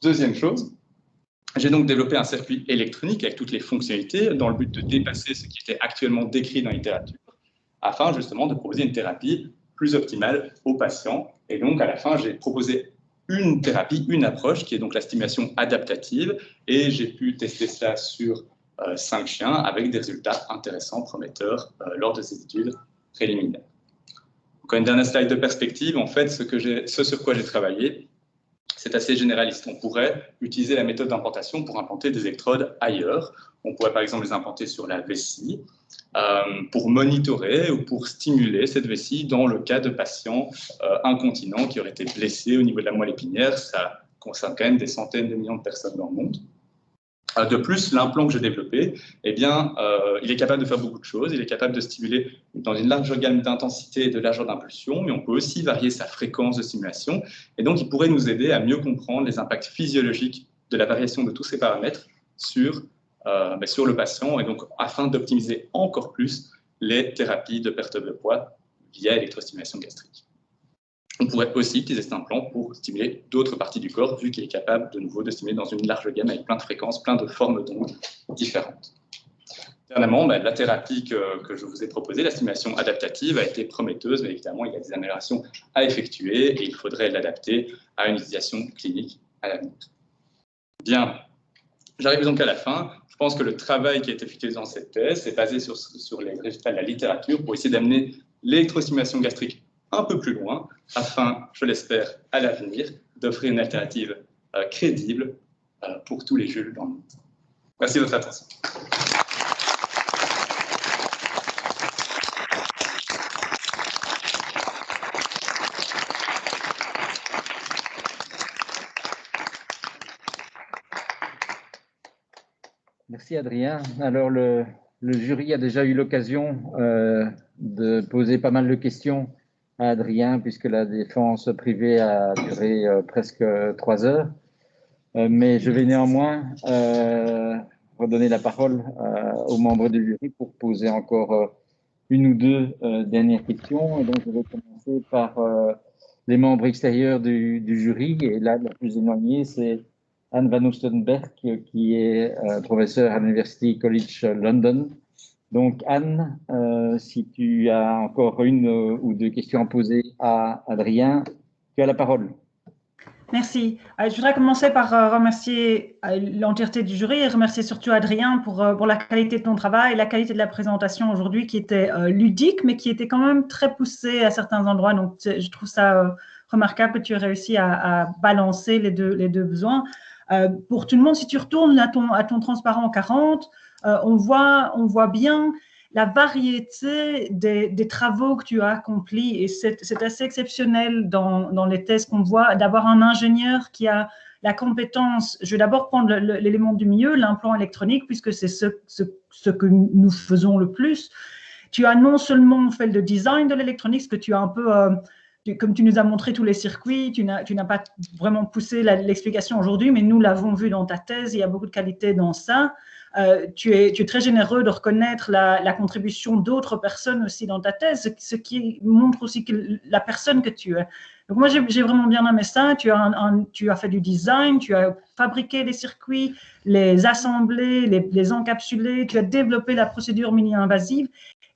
Deuxième chose, j'ai donc développé un circuit électronique avec toutes les fonctionnalités dans le but de dépasser ce qui était actuellement décrit dans la littérature, afin justement de proposer une thérapie plus optimale aux patients. Et donc à la fin, j'ai proposé une thérapie, une approche qui est donc la stimulation adaptative, et j'ai pu tester cela sur 5 chiens avec des résultats intéressants, prometteurs lors de ces études préliminaires. Encore une dernière slide de perspective. En fait, ce sur quoi j'ai travaillé, c'est assez généraliste. On pourrait utiliser la méthode d'implantation pour implanter des électrodes ailleurs. On pourrait par exemple les implanter sur la vessie pour monitorer ou pour stimuler cette vessie dans le cas de patients incontinents qui auraient été blessés au niveau de la moelle épinière. Ça concerne quand même des centaines de millions de personnes dans le monde. De plus, l'implant que j'ai développé, eh bien, il est capable de faire beaucoup de choses. Il est capable de stimuler dans une large gamme d'intensité et de largeur d'impulsion, mais on peut aussi varier sa fréquence de stimulation. Et donc, il pourrait nous aider à mieux comprendre les impacts physiologiques de la variation de tous ces paramètres sur le patient, et donc afin d'optimiser encore plus les thérapies de perte de poids via électrostimulation gastrique. On pourrait aussi utiliser cet implant pour stimuler d'autres parties du corps, vu qu'il est capable de nouveau de stimuler dans une large gamme avec plein de fréquences, plein de formes d'ondes différentes. Dernièrement, la thérapie que je vous ai proposée, la stimulation adaptative, a été prometteuse, mais évidemment, il y a des améliorations à effectuer et il faudrait l'adapter à une utilisation clinique à l'avenir. Bien, j'arrive donc à la fin. Je pense que le travail qui a été effectué dans cette thèse est basé sur les résultats de la littérature pour essayer d'amener l'électrostimulation gastrique un peu plus loin, afin, je l'espère, à l'avenir, d'offrir une alternative crédible pour tous les Jules dans le monde. Merci de votre attention. Merci Adrien. Alors le jury a déjà eu l'occasion de poser pas mal de questions à Adrien, puisque la défense privée a duré presque 3 heures. Mais je vais néanmoins redonner la parole aux membres du jury pour poser encore une ou deux dernières questions. Et donc je vais commencer commencer par les membres extérieurs du jury. Et là, la plus éloignée, c'est Anne Van Oostenberg, qui est professeure à l'University College London. Donc, Anne, si tu as encore une ou deux questions à poser à Adrien, tu as la parole. Merci. Je voudrais commencer par remercier l'entièreté du jury et remercier surtout Adrien pour la qualité de ton travail et la qualité de la présentation aujourd'hui qui était ludique, mais qui était quand même très poussée à certains endroits. Donc, je trouve ça remarquable que tu aies réussi à balancer les deux besoins. Pour tout le monde, si tu retournes à ton transparent 40, on voit bien la variété des travaux que tu as accomplis et c'est assez exceptionnel dans les thèses qu'on voit d'avoir un ingénieur qui a la compétence. Je vais d'abord prendre l'élément du milieu, l'implant électronique, puisque c'est ce que nous faisons le plus. Tu as non seulement fait le design de l'électronique, ce que tu as un peu, comme tu nous as montré tous les circuits, tu n'as pas vraiment poussé l'explication aujourd'hui, mais nous l'avons vu dans ta thèse, il y a beaucoup de qualité dans ça. Tu es très généreux de reconnaître la contribution d'autres personnes aussi dans ta thèse, ce qui montre aussi que la personne que tu es. Donc moi, j'ai vraiment bien aimé ça. Tu as fait du design, tu as fabriqué les circuits, les assemblés, les encapsulés, tu as développé la procédure mini-invasive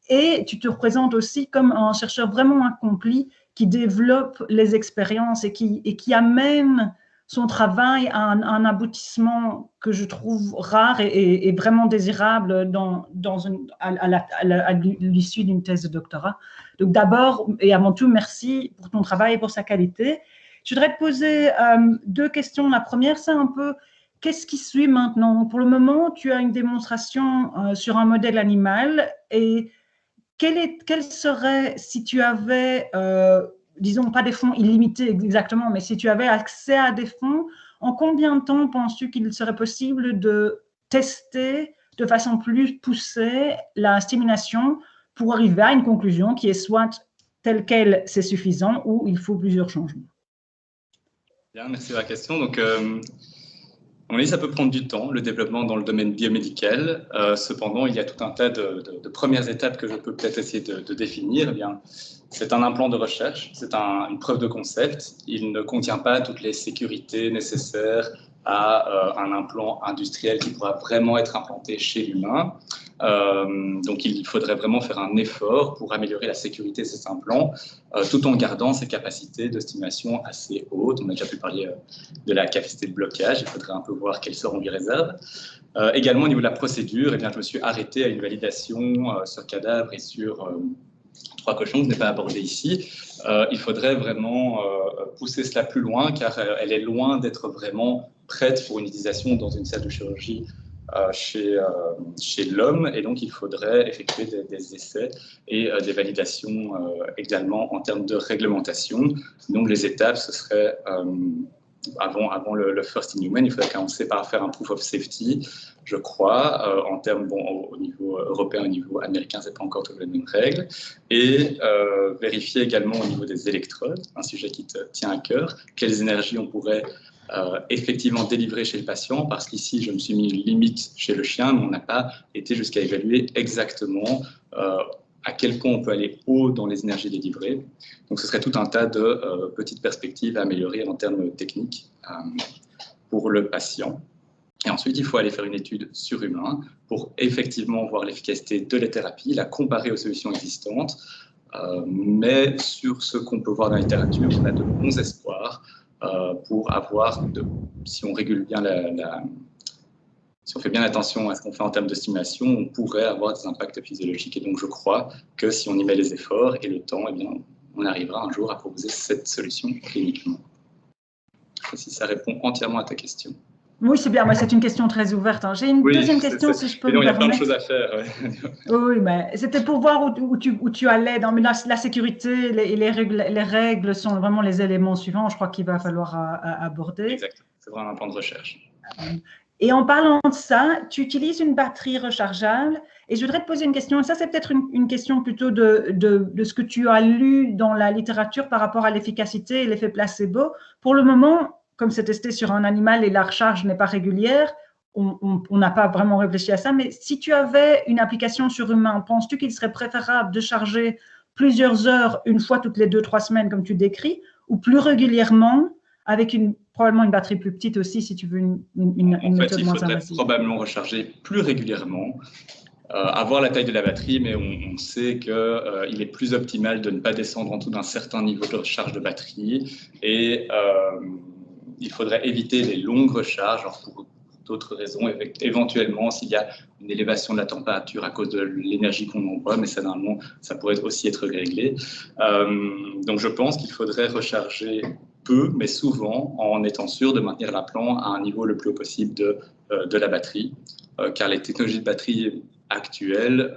et tu te représentes aussi comme un chercheur vraiment accompli qui développe les expériences et qui amène son travail a un aboutissement que je trouve rare et vraiment désirable à l'issue d'une thèse de doctorat. Donc d'abord et avant tout, merci pour ton travail et pour sa qualité. Je voudrais te poser deux questions. La première, c'est un peu, qu'est-ce qui suit maintenant? Pour le moment, tu as une démonstration sur un modèle animal et quel serait, si tu avais disons, pas des fonds illimités exactement, mais si tu avais accès à des fonds, en combien de temps penses-tu qu'il serait possible de tester de façon plus poussée la stimulation pour arriver à une conclusion qui est soit telle qu'elle, c'est suffisant, ou il faut plusieurs changements? Bien, merci de la question. Donc, à mon avis, ça peut prendre du temps, le développement dans le domaine biomédical. Cependant, il y a tout un tas de premières étapes que je peux peut-être essayer de définir. Eh bien, c'est un implant de recherche, c'est une preuve de concept. Il ne contient pas toutes les sécurités nécessaires à un implant industriel qui pourra vraiment être implanté chez l'humain. Donc, il faudrait vraiment faire un effort pour améliorer la sécurité de ces implants, tout en gardant ses capacités de stimulation assez hautes. On a déjà pu parler de la capacité de blocage. Il faudrait un peu voir quelles seront les réserves. Également, au niveau de la procédure, eh bien, je me suis arrêté à une validation sur cadavre et sur 3 cochons, que je n'ai pas abordé ici. Il faudrait vraiment pousser cela plus loin, car elle est loin d'être vraiment prête pour une utilisation dans une salle de chirurgie chez l'homme, et donc il faudrait effectuer des essais et des validations également en termes de réglementation. Donc les étapes, ce serait avant le first in human, il faudrait commencer par faire un proof of safety, je crois, en termes, au niveau européen, au niveau américain, c'est pas encore toutes les mêmes règles, et vérifier également au niveau des électrodes, un sujet qui te tient à cœur, quelles énergies on pourrait effectivement délivrer chez le patient, parce qu'ici, je me suis mis une limite chez le chien, mais on n'a pas été jusqu'à évaluer exactement à quel point on peut aller haut dans les énergies délivrées. Donc, ce serait tout un tas de petites perspectives à améliorer en termes techniques pour le patient. Et ensuite, il faut aller faire une étude sur humain pour effectivement voir l'efficacité de la thérapie, la comparer aux solutions existantes. Mais sur ce qu'on peut voir dans la littérature, on a de bons espoirs pour avoir, si on régule bien si on fait bien attention à ce qu'on fait en termes de stimulation, on pourrait avoir des impacts physiologiques. Et donc, je crois que si on y met les efforts et le temps, eh bien, on arrivera un jour à proposer cette solution cliniquement. Je ne sais pas si ça répond entièrement à ta question. Oui, c'est bien. C'est une question très ouverte. J'ai une deuxième question, si je peux me permettre. Il y a plein de choses à faire. Ouais. Oui, mais c'était pour voir où tu allais. Mais la sécurité et les règles sont vraiment les éléments suivants, je crois qu'il va falloir aborder. Exact. C'est vraiment un plan de recherche. Et en parlant de ça, tu utilises une batterie rechargeable. Et je voudrais te poser une question. Ça, c'est peut-être une question plutôt de ce que tu as lu dans la littérature par rapport à l'efficacité et l'effet placebo. Pour le moment, comme c'est testé sur un animal et la recharge n'est pas régulière, on n'a pas vraiment réfléchi à ça. Mais si tu avais une application sur humain, penses-tu qu'il serait préférable de charger plusieurs heures, une fois toutes les 2-3 semaines, comme tu décris, ou plus régulièrement, avec probablement une batterie plus petite aussi, si tu veux une méthode moins invasive? Il faudrait probablement recharger plus régulièrement, avoir la taille de la batterie, mais on sait qu'il est plus optimal de ne pas descendre en dessous d'un certain niveau de recharge de batterie, et il faudrait éviter les longues recharges, alors pour d'autres raisons, éventuellement s'il y a une élévation de la température à cause de l'énergie qu'on envoie, mais ça, normalement, ça pourrait aussi être réglé. Donc je pense qu'il faudrait recharger peu, mais souvent, en étant sûr de maintenir l'implant à un niveau le plus haut possible de la batterie, car les technologies de batterie actuelles,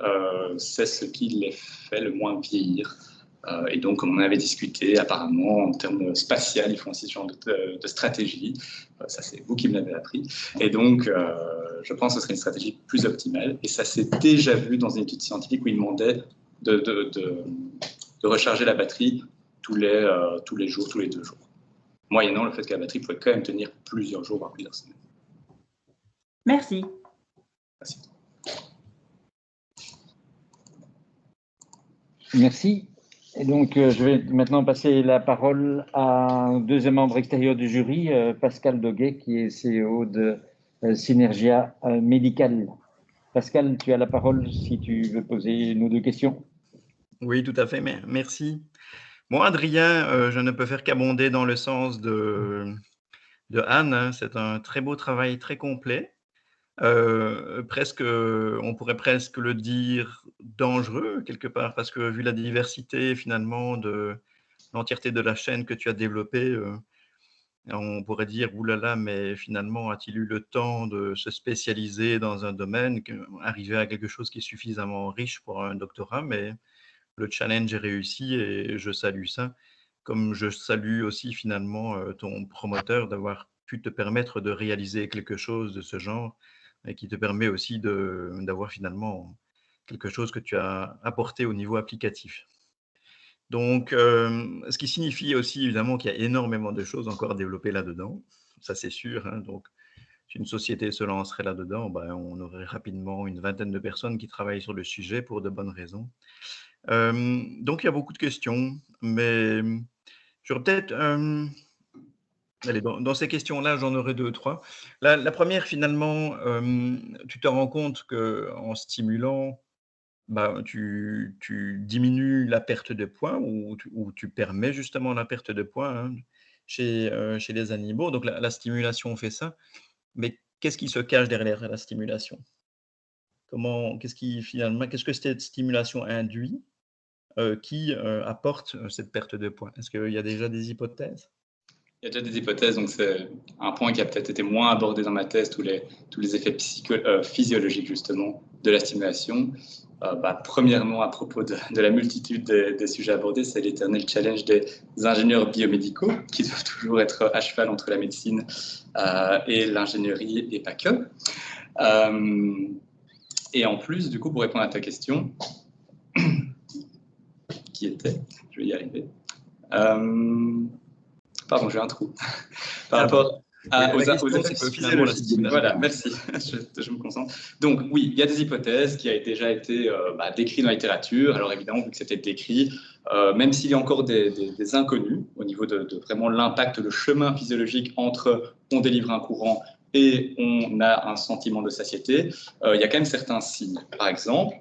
c'est ce qui les fait le moins vieillir. Et donc, comme on avait discuté, apparemment, en termes spatial, ils font aussi ce genre de stratégie. Ça, c'est vous qui me l'avez appris. Et donc, je pense que ce serait une stratégie plus optimale. Et ça s'est déjà vu dans une étude scientifique où ils demandaient de recharger la batterie tous les jours, tous les 2 jours. Moyennant le fait que la batterie pouvait quand même tenir plusieurs jours, voire plusieurs semaines. Merci. Merci. Merci. Et donc, je vais maintenant passer la parole à un deuxième membre extérieur du jury, Pascal Doguet, qui est CEO de Synergia Medical. Pascal, tu as la parole si tu veux poser une ou deux questions. Oui, tout à fait, merci. Moi, Adrien, je ne peux faire qu'abonder dans le sens de Anne. C'est un très beau travail, très complet. On pourrait presque le dire dangereux quelque part, parce que vu la diversité finalement de l'entièreté de la chaîne que tu as développée, on pourrait dire oulala, mais finalement a-t-il eu le temps de se spécialiser dans un domaine, arriver à quelque chose qui est suffisamment riche pour un doctorat, mais le challenge est réussi et je salue ça, comme je salue aussi finalement ton promoteur d'avoir pu te permettre de réaliser quelque chose de ce genre, et qui te permet aussi d'avoir finalement quelque chose que tu as apporté au niveau applicatif. Donc, ce qui signifie aussi évidemment qu'il y a énormément de choses encore à développer là-dedans, ça c'est sûr. Hein. Donc, si une société se lancerait là-dedans, on aurait rapidement une vingtaine de personnes qui travaillent sur le sujet pour de bonnes raisons. Donc, il y a beaucoup de questions, mais j'aurais peut-être... Allez, dans ces questions-là, j'en aurai 2 ou 3. La première, finalement, tu te rends compte qu'en stimulant, tu diminues la perte de poids ou tu permets justement la perte de poids hein, chez les animaux. Donc, la stimulation fait ça. Mais qu'est-ce qui se cache derrière la stimulation? Qu'est-ce que cette stimulation induit qui apporte cette perte de poids? Est-ce qu'il y a déjà des hypothèses? Il y a déjà des hypothèses, donc c'est un point qui a peut-être été moins abordé dans ma thèse, tous les effets physiologiques justement de la stimulation. Premièrement, à propos de la multitude des sujets abordés, c'est l'éternel challenge des ingénieurs biomédicaux qui doivent toujours être à cheval entre la médecine et l'ingénierie et pas que. Et en plus, du coup, pour répondre à ta question, qui était, je vais y arriver. Pardon, j'ai un trou. Par rapport aux effets physiologiques. Voilà, merci, je me concentre. Donc oui, il y a des hypothèses qui ont déjà été décrites dans la littérature. Alors évidemment, vu que c'était décrit, même s'il y a encore des inconnus au niveau de vraiment l'impact, le chemin physiologique entre on délivre un courant et on a un sentiment de satiété, il y a quand même certains signes. Par exemple,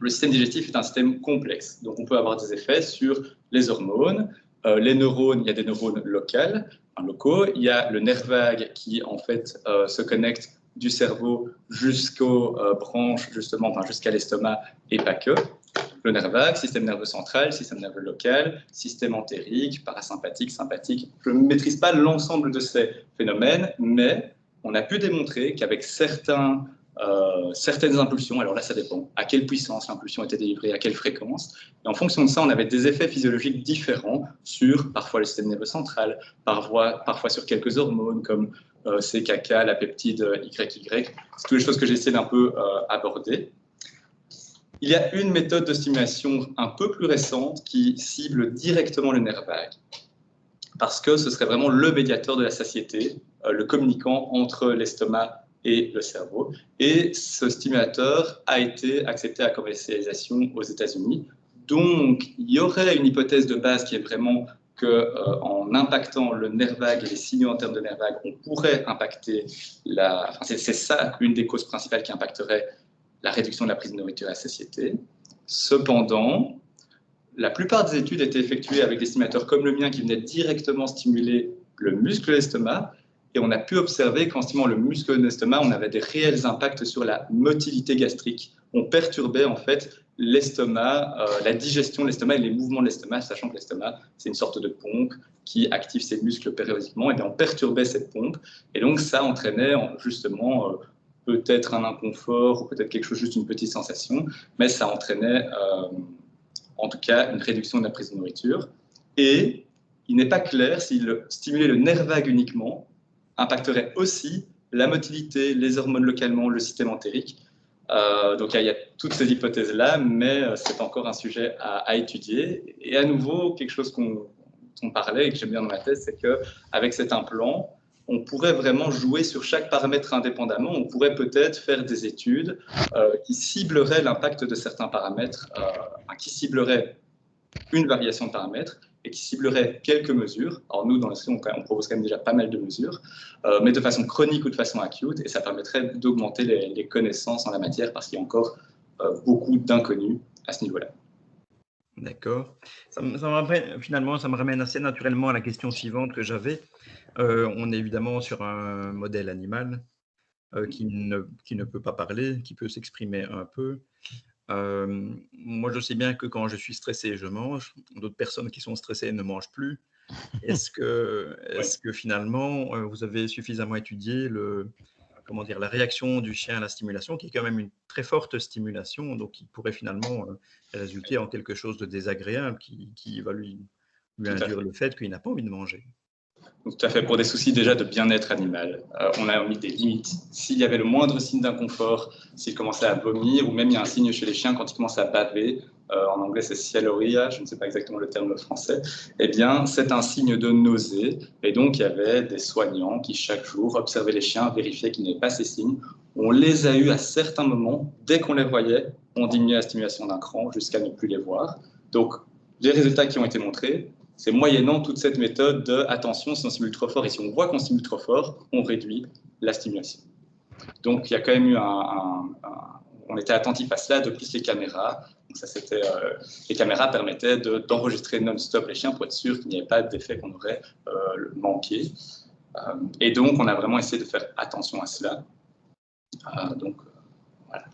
le système digestif est un système complexe. Donc on peut avoir des effets sur les hormones, les neurones, il y a des neurones locaux, il y a le nerf vague qui en fait se connecte du cerveau jusqu'aux branches, justement, jusqu'à l'estomac et pas que. Le nerf vague, système nerveux central, système nerveux local, système entérique, parasympathique, sympathique. Je ne maîtrise pas l'ensemble de ces phénomènes, mais on a pu démontrer qu'avec certaines impulsions, alors là ça dépend à quelle puissance l'impulsion était délivrée, à quelle fréquence, et en fonction de ça on avait des effets physiologiques différents sur parfois le système nerveux central, parfois sur quelques hormones comme CKK, la peptide YY, c'est toutes les choses que j'essaie d'un peu aborder. Il y a une méthode de stimulation un peu plus récente qui cible directement le nerf vague, parce que ce serait vraiment le médiateur de la satiété, le communicant entre l'estomac et le cerveau. Et ce stimulateur a été accepté à commercialisation aux États-Unis, Donc, il y aurait une hypothèse de base qui est vraiment qu'en impactant le nerf vague et les signaux en termes de nerf vague, on pourrait impacter c'est ça une des causes principales qui impacterait la réduction de la prise de nourriture à la satiété. Cependant, la plupart des études étaient effectuées avec des stimulateurs comme le mien qui venaient directement stimuler le muscle de l'estomac, et on a pu observer qu'en stimulant le muscle de l'estomac, on avait des réels impacts sur la motilité gastrique. On perturbait en fait l'estomac, la digestion de l'estomac et les mouvements de l'estomac, sachant que l'estomac, c'est une sorte de pompe qui active ses muscles périodiquement, et bien on perturbait cette pompe, et donc ça entraînait justement peut-être un inconfort, ou peut-être quelque chose, juste une petite sensation, mais ça entraînait en tout cas une réduction de la prise de nourriture. Et il n'est pas clair si stimuler le nerf vague uniquement impacterait aussi la motilité, les hormones localement, le système entérique. Donc il y a toutes ces hypothèses-là, mais c'est encore un sujet à étudier. Et à nouveau, quelque chose qu'on parlait et que j'aime bien dans ma thèse, c'est qu'avec cet implant, on pourrait vraiment jouer sur chaque paramètre indépendamment. On pourrait peut-être faire des études qui cibleraient l'impact de certains paramètres, qui cibleraient une variation de paramètres et qui ciblerait quelques mesures. Alors nous, dans la session, on propose quand même déjà pas mal de mesures, mais de façon chronique ou de façon acute, et ça permettrait d'augmenter les connaissances en la matière parce qu'il y a encore beaucoup d'inconnus à ce niveau-là. D'accord. Finalement, ça me ramène assez naturellement à la question suivante que j'avais. On est évidemment sur un modèle animal qui ne peut pas parler, qui peut s'exprimer un peu. Moi, je sais bien que quand je suis stressé, je mange. D'autres personnes qui sont stressées ne mangent plus. Est-ce que finalement, vous avez suffisamment étudié la réaction du chien à la stimulation, qui est quand même une très forte stimulation, donc qui pourrait finalement résulter en quelque chose de désagréable, qui va lui induire le fait qu'il n'a pas envie de manger. Tout à fait, pour des soucis déjà de bien-être animal. On a mis des limites. S'il y avait le moindre signe d'inconfort, s'il commençait à vomir, ou même il y a un signe chez les chiens quand ils commencent à baver, en anglais c'est cyalorrhea, je ne sais pas exactement le terme français, eh bien c'est un signe de nausée. Et donc il y avait des soignants qui chaque jour observaient les chiens, vérifiaient qu'ils n'avaient pas ces signes. On les a eus à certains moments, dès qu'on les voyait, on diminuait la stimulation d'un cran jusqu'à ne plus les voir. Donc les résultats qui ont été montrés, c'est moyennant toute cette méthode de attention, si on stimule trop fort, et si on voit qu'on stimule trop fort, on réduit la stimulation. Donc il y a quand même eu on était attentif à cela, de plus les caméras. Donc, ça, les caméras permettaient d'enregistrer non-stop les chiens pour être sûr qu'il n'y avait pas d'effet qu'on aurait manqué. Et donc on a vraiment essayé de faire attention à cela. Voilà,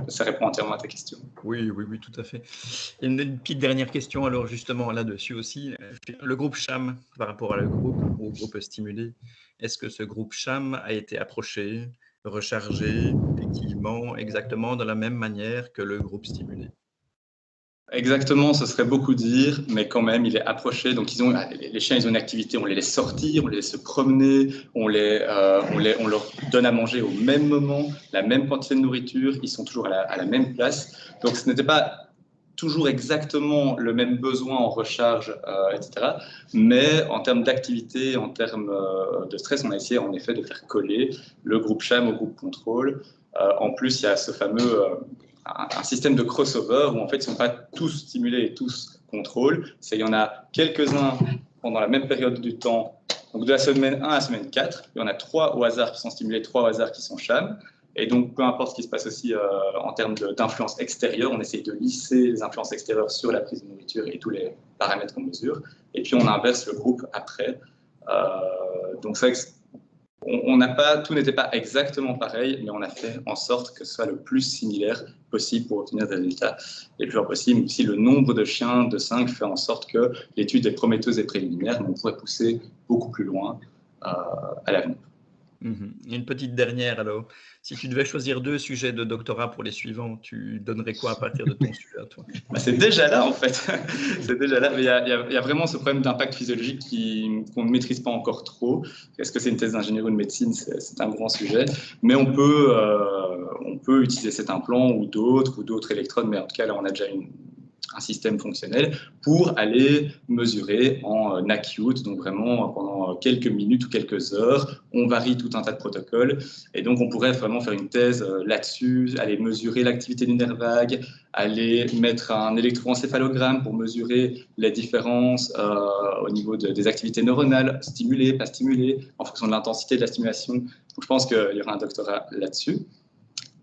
ça répond entièrement à ta question. Oui, tout à fait. Et une petite dernière question, alors justement là-dessus aussi. Le groupe CHAM, par rapport au groupe stimulé, est-ce que ce groupe CHAM a été approché, rechargé, effectivement, exactement de la même manière que le groupe stimulé? Exactement, ce serait beaucoup dire, mais quand même, il est approché. Donc, les chiens, ils ont une activité, on les laisse sortir, on les laisse se promener, on leur donne à manger au même moment, la même quantité de nourriture, ils sont toujours à la même place. Donc, ce n'était pas toujours exactement le même besoin en recharge, etc. Mais en termes d'activité, en termes de stress, on a essayé en effet de faire coller le groupe CHAM au groupe contrôle. En plus, il y a ce fameux... un système de crossover où en fait ils ne sont pas tous stimulés et tous contrôles. Il y en a quelques-uns pendant la même période du temps, donc de la semaine 1 à la semaine 4, il y en a 3 au hasard qui sont stimulés, 3 au hasard qui sont CHAM. Et donc peu importe ce qui se passe aussi en termes d'influence extérieure, on essaye de lisser les influences extérieures sur la prise de nourriture et tous les paramètres qu'on mesure. Et puis on inverse le groupe après. Donc c'est vrai que tout n'était pas exactement pareil, mais on a fait en sorte que ce soit le plus similaire possible pour obtenir des résultats les plus possibles. Si le nombre de chiens de 5 fait en sorte que l'étude est prometteuse et préliminaire, mais on pourrait pousser beaucoup plus loin à l'avenir. Une petite dernière alors. Si tu devais choisir 2 sujets de doctorat pour les suivants, tu donnerais quoi à partir de ton sujet à toi? C'est déjà là en fait. C'est déjà là. Mais il y a vraiment ce problème d'impact physiologique qu'on ne maîtrise pas encore trop. Est-ce que c'est une thèse d'ingénierie ou de médecine? C'est un grand sujet. Mais on peut utiliser cet implant ou d'autres électrodes. Mais en tout cas, là, on a déjà un système fonctionnel, pour aller mesurer en acute, donc vraiment pendant quelques minutes ou quelques heures. On varie tout un tas de protocoles, et donc on pourrait vraiment faire une thèse là-dessus, aller mesurer l'activité du nerf vague, aller mettre un électroencéphalogramme pour mesurer les différences au niveau des activités neuronales, stimulées, pas stimulées, en fonction de l'intensité de la stimulation. Donc, je pense qu'il y aura un doctorat là-dessus.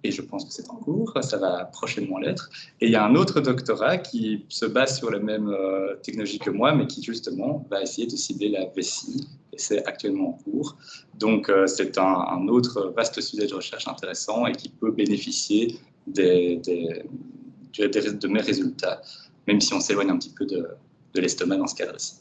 Et je pense que c'est en cours, ça va prochainement l'être. Et il y a un autre doctorat qui se base sur la même technologie que moi, mais qui justement va essayer de cibler la vessie, et c'est actuellement en cours. Donc c'est un autre vaste sujet de recherche intéressant et qui peut bénéficier de mes résultats, même si on s'éloigne un petit peu de l'estomac dans ce cadre-ci.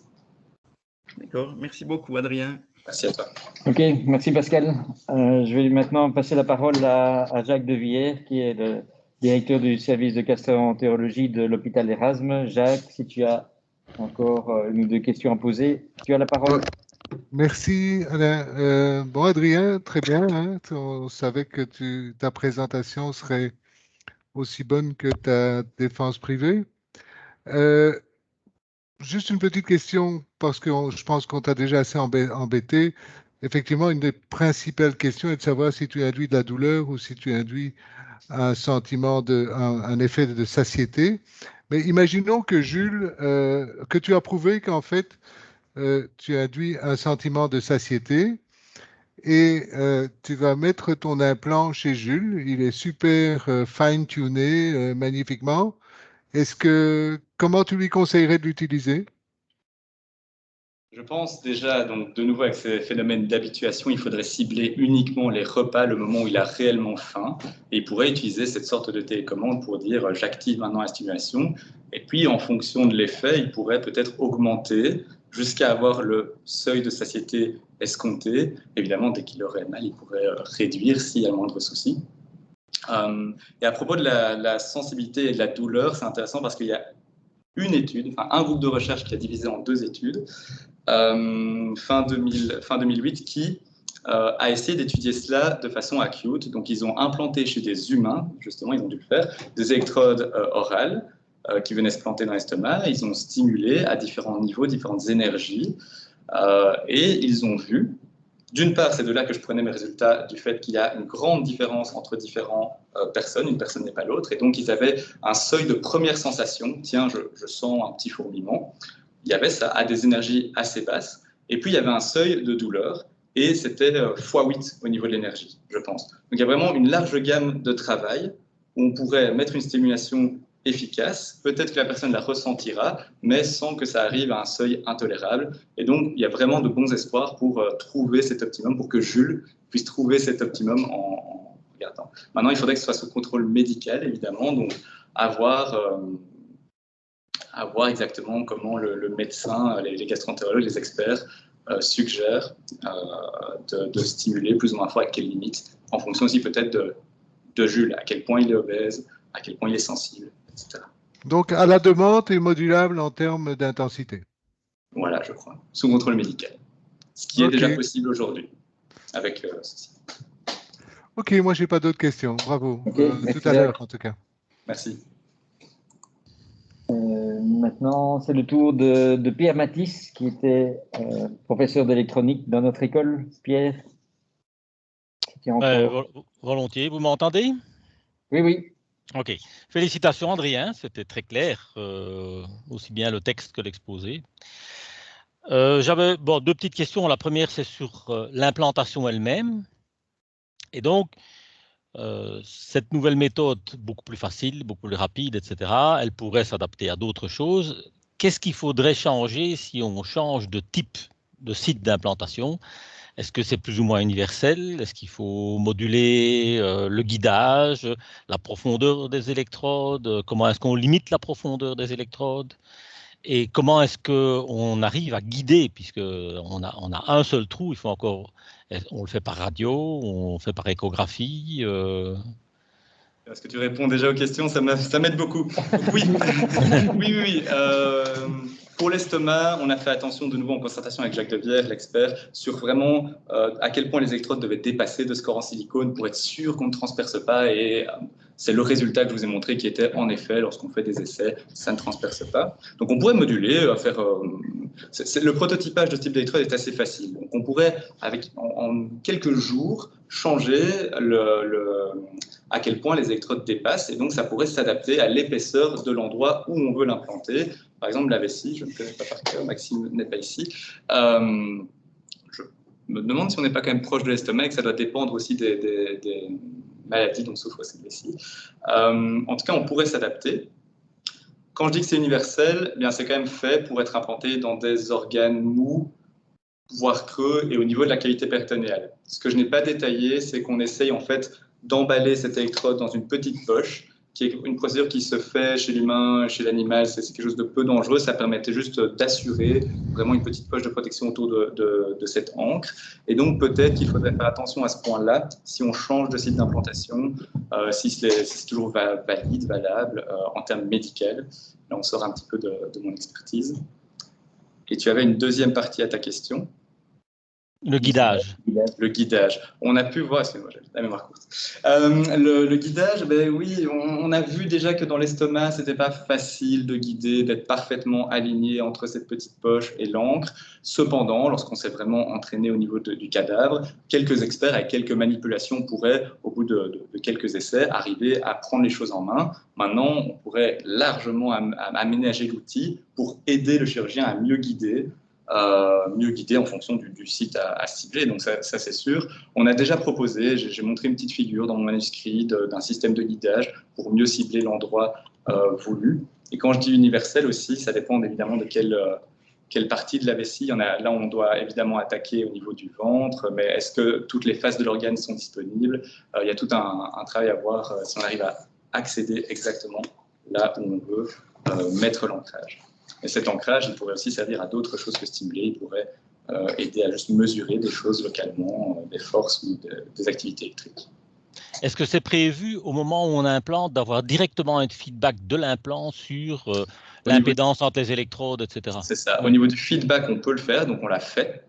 D'accord, merci beaucoup Adrien. Merci à toi. Ok, merci Pascal. Je vais maintenant passer la parole à Jacques Devillers, qui est le directeur du service de gastroentérologie de l'hôpital Erasme. Jacques, si tu as encore une ou deux questions à poser, tu as la parole. Merci Alain. Bon Adrien, très bien. Hein, on savait que ta présentation serait aussi bonne que ta défense privée. Juste une petite question, parce que je pense qu'on t'a déjà assez embêté. Effectivement, une des principales questions est de savoir si tu induis de la douleur ou si tu induis un sentiment un effet de satiété. Mais imaginons que Jules, que tu as prouvé qu'en fait, tu induis un sentiment de satiété et tu vas mettre ton implant chez Jules. Il est super fine-tuné magnifiquement. Comment tu lui conseillerais de l'utiliser? Je pense déjà, donc de nouveau avec ces phénomènes d'habituation, il faudrait cibler uniquement les repas, le moment où il a réellement faim. Et il pourrait utiliser cette sorte de télécommande pour dire j'active maintenant la stimulation. Et puis en fonction de l'effet, il pourrait peut-être augmenter jusqu'à avoir le seuil de satiété escompté. Évidemment, dès qu'il aurait mal, il pourrait réduire s'il y a le moindre souci. Et à propos de la sensibilité et de la douleur, c'est intéressant parce qu'il y a une étude, un groupe de recherche qui a divisé en deux études, fin 2008, qui a essayé d'étudier cela de façon acute. Donc, ils ont implanté chez des humains, justement, ils ont dû le faire, des électrodes orales qui venaient se planter dans l'estomac. Ils ont stimulé à différents niveaux, différentes énergies, et ils ont vu. D'une part, c'est de là que je prenais mes résultats du fait qu'il y a une grande différence entre différentes personnes, une personne n'est pas l'autre, et donc ils avaient un seuil de première sensation, tiens, je sens un petit fourmillement, il y avait ça à des énergies assez basses, et puis il y avait un seuil de douleur, et c'était x8 au niveau de l'énergie, je pense. Donc il y a vraiment une large gamme de travail où on pourrait mettre une stimulation efficace, peut-être que la personne la ressentira, mais sans que ça arrive à un seuil intolérable. Et donc, il y a vraiment de bons espoirs pour trouver cet optimum, pour que Jules puisse trouver cet optimum en regardant. Maintenant, il faudrait que ce soit sous contrôle médical, évidemment, donc à voir exactement comment le médecin, les gastroentérologues, les experts suggèrent de stimuler plus ou moins fort, à quelles limites, en fonction aussi peut-être de Jules, à quel point il est obèse, à quel point il est sensible, etc. Donc, à la demande et modulable en termes d'intensité. Voilà, je crois, sous contrôle médical. Ce qui est déjà possible aujourd'hui avec ceci. Ok, moi, je n'ai pas d'autres questions. Bravo. Tout à l'heure, en tout cas. Merci. Maintenant, c'est le tour de Pierre Matisse, qui était professeur d'électronique dans notre école. Pierre, volontiers. Vous m'entendez? Oui, oui. Ok. Félicitations, Adrien. C'était très clair, aussi bien le texte que l'exposé. J'avais deux petites questions. La première, c'est sur l'implantation elle-même. Et donc, cette nouvelle méthode, beaucoup plus facile, beaucoup plus rapide, etc., elle pourrait s'adapter à d'autres choses. Qu'est-ce qu'il faudrait changer si on change de type de site d'implantation? Est-ce que c'est plus ou moins universel? Est-ce qu'il faut moduler le guidage, la profondeur des électrodes? Comment est-ce qu'on limite la profondeur des électrodes? Et comment est-ce qu'on arrive à guider, puisqu'on a un seul trou, on le fait par radio, on le fait par échographie. Est-ce que tu réponds déjà aux questions? Ça m'aide beaucoup. Oui, oui. Pour l'estomac, on a fait attention de nouveau en concertation avec Jacques Devillers, l'expert, sur vraiment à quel point les électrodes devaient dépasser de ce corps en silicone pour être sûr qu'on ne transperce pas. Et c'est le résultat que je vous ai montré qui était en effet, lorsqu'on fait des essais, ça ne transperce pas. Donc on pourrait moduler, le prototypage de ce type d'électrode est assez facile. Donc on pourrait, en quelques jours, changer à quel point les électrodes dépassent, et donc ça pourrait s'adapter à l'épaisseur de l'endroit où on veut l'implanter. Par exemple, la vessie, je ne connais pas par cœur, Maxime n'est pas ici. Je me demande si on n'est pas quand même proche de l'estomac et que ça doit dépendre aussi des maladies dont souffre cette vessie. En tout cas, on pourrait s'adapter. Quand je dis que c'est universel, eh bien c'est quand même fait pour être implanté dans des organes mous, voire creux, et au niveau de la cavité péritonéale. Ce que je n'ai pas détaillé, c'est qu'on essaye en fait d'emballer cette électrode dans une petite poche, qui est une procédure qui se fait chez l'humain, chez l'animal, c'est quelque chose de peu dangereux. Ça permettait juste d'assurer vraiment une petite poche de protection autour de cette encre. Et donc peut-être qu'il faudrait faire attention à ce point-là si on change de site d'implantation, si c'est toujours valide, valable en termes médicaux. Là, on sort un petit peu de mon expertise. Et tu avais une deuxième partie à ta question. Le guidage. Le guidage. On a pu voir, excusez-moi, j'ai la mémoire courte. Le guidage, ben oui, on a vu déjà que dans l'estomac, c'était pas facile de guider, d'être parfaitement aligné entre cette petite poche et l'encre. Cependant, lorsqu'on s'est vraiment entraîné au niveau du cadavre, quelques experts avec quelques manipulations pourraient, au bout de quelques essais, arriver à prendre les choses en main. Maintenant, on pourrait largement aménager l'outil pour aider le chirurgien à mieux guider en fonction du site à cibler, donc ça c'est sûr. On a déjà proposé, j'ai montré une petite figure dans mon manuscrit d'un système de guidage pour mieux cibler l'endroit voulu. Et quand je dis universel aussi, ça dépend évidemment de quelle partie de la vessie. Là, on doit évidemment attaquer au niveau du ventre, mais est-ce que toutes les faces de l'organe sont disponibles? Il y a tout un travail à voir si on arrive à accéder exactement là où on veut mettre l'ancrage. Et cet ancrage, il pourrait aussi servir à d'autres choses que stimuler. Il pourrait aider à juste mesurer des choses localement, des forces ou des activités électriques. Est-ce que c'est prévu au moment où on implante d'avoir directement un feedback de l'implant sur l'impédance entre les électrodes, etc. C'est ça. Au niveau du feedback, on peut le faire, donc on l'a fait.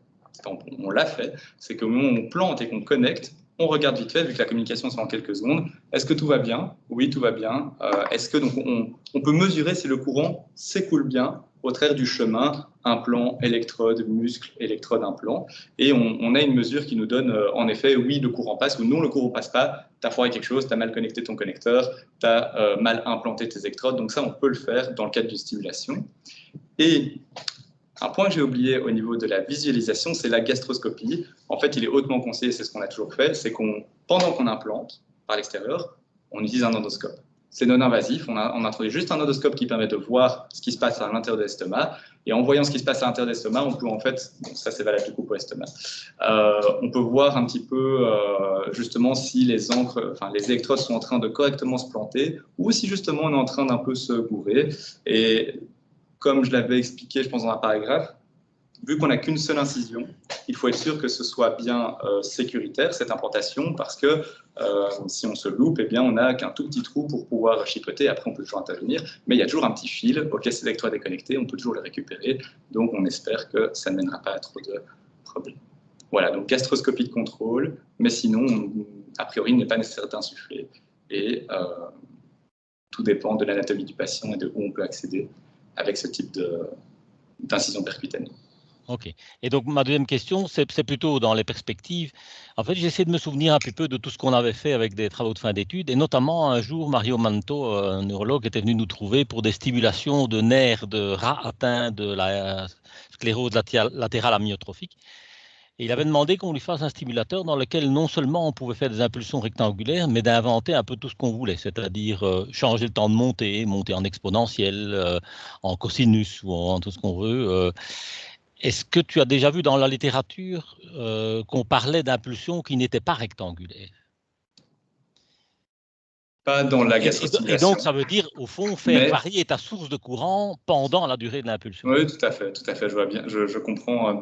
C'est qu'au moment où on plante et qu'on connecte, on regarde vite fait, vu que la communication se fait en quelques secondes. Est-ce que tout va bien? Oui, tout va bien. Est-ce que donc on peut mesurer si le courant s'écoule bien au travers du chemin implant, électrode, muscle, électrode, implant. Et on a une mesure qui nous donne en effet, oui, le courant passe ou non, le courant passe pas. Tu as foiré quelque chose, tu as mal connecté ton connecteur, tu as mal implanté tes électrodes. Donc ça, on peut le faire dans le cadre d'une stimulation. Et un point que j'ai oublié au niveau de la visualisation, c'est la gastroscopie. En fait, il est hautement conseillé, c'est ce qu'on a toujours fait, c'est pendant qu'on implante par l'extérieur, on utilise un endoscope. C'est non invasif, on introduit juste un endoscope qui permet de voir ce qui se passe à l'intérieur de l'estomac. Et en voyant ce qui se passe à l'intérieur de l'estomac, on peut en fait, ça c'est valable du coup pour l'estomac, on peut voir un petit peu justement si les électrodes sont en train de correctement se planter ou si justement on est en train d'un peu se gourer. Et comme je l'avais expliqué, je pense, dans un paragraphe, vu qu'on n'a qu'une seule incision, il faut être sûr que ce soit bien sécuritaire, cette implantation, parce que si on se loupe, eh bien, on n'a qu'un tout petit trou pour pouvoir chipoter. Après, on peut toujours intervenir, mais il y a toujours un petit fil auquel ces électrodes est connecté, on peut toujours les récupérer. Donc, on espère que ça ne mènera pas à trop de problèmes. Voilà, donc gastroscopie de contrôle, mais sinon, a priori, il n'est pas nécessaire d'insuffler. Et tout dépend de l'anatomie du patient et de où on peut accéder avec ce type d'incision percutanée. Ok. Et donc, ma deuxième question, c'est plutôt dans les perspectives. En fait, j'essaie de me souvenir un petit peu de tout ce qu'on avait fait avec des travaux de fin d'études. Et notamment, un jour, Mario Manto, un neurologue, était venu nous trouver pour des stimulations de nerfs de rats atteints de la sclérose latérale amyotrophique. Et il avait demandé qu'on lui fasse un stimulateur dans lequel non seulement on pouvait faire des impulsions rectangulaires, mais d'inventer un peu tout ce qu'on voulait, c'est-à-dire changer le temps de monter en exponentielle, en cosinus ou en tout ce qu'on veut. Est-ce que tu as déjà vu dans la littérature qu'on parlait d'impulsions qui n'étaient pas rectangulaires? Pas dans la gastrostimulation. Et donc, ça veut dire, au fond, faire varier ta source de courant pendant la durée de l'impulsion. Oui, tout à fait, je vois bien, je comprends.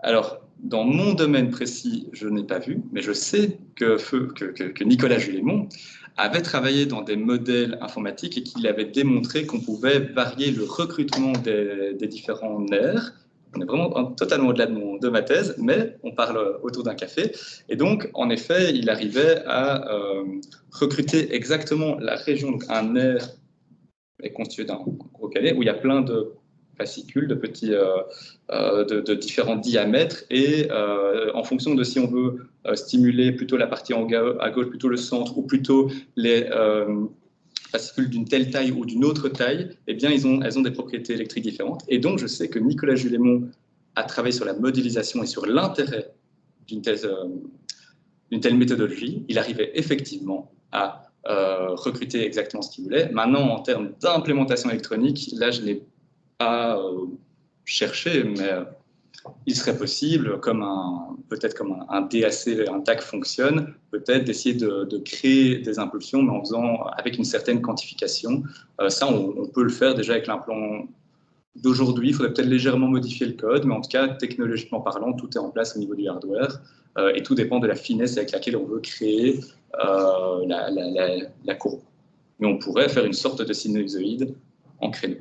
Alors, dans mon domaine précis, je n'ai pas vu, mais je sais que Nicolas Julémont avait travaillé dans des modèles informatiques et qu'il avait démontré qu'on pouvait varier le recrutement des différents nerfs On est vraiment totalement au-delà de ma thèse, mais on parle autour d'un café. Et donc, en effet, il arrivait à recruter exactement la région, donc un nerf est constitué d'un gros canet où il y a plein de fascicules, de petits, de différents diamètres, et en fonction de si on veut stimuler plutôt la partie à gauche, plutôt le centre, ou plutôt les fascicules d'une telle taille ou d'une autre taille, eh bien, elles ont des propriétés électriques différentes. Et donc, je sais que Nicolas Julémont a travaillé sur la modélisation et sur l'intérêt d'une telle méthodologie. Il arrivait effectivement à recruter exactement ce qu'il voulait. Maintenant, en termes d'implémentation électronique, là, je n'ai pas cherché, mais il serait possible, peut-être comme un DAC, un DAC fonctionne, peut-être d'essayer de créer des impulsions, mais en faisant avec une certaine quantification. Ça, on peut le faire déjà avec l'implant d'aujourd'hui. Il faudrait peut-être légèrement modifier le code, mais en tout cas, technologiquement parlant, tout est en place au niveau du hardware, et tout dépend de la finesse avec laquelle on veut créer la courbe. Mais on pourrait faire une sorte de sinusoïde en créneau,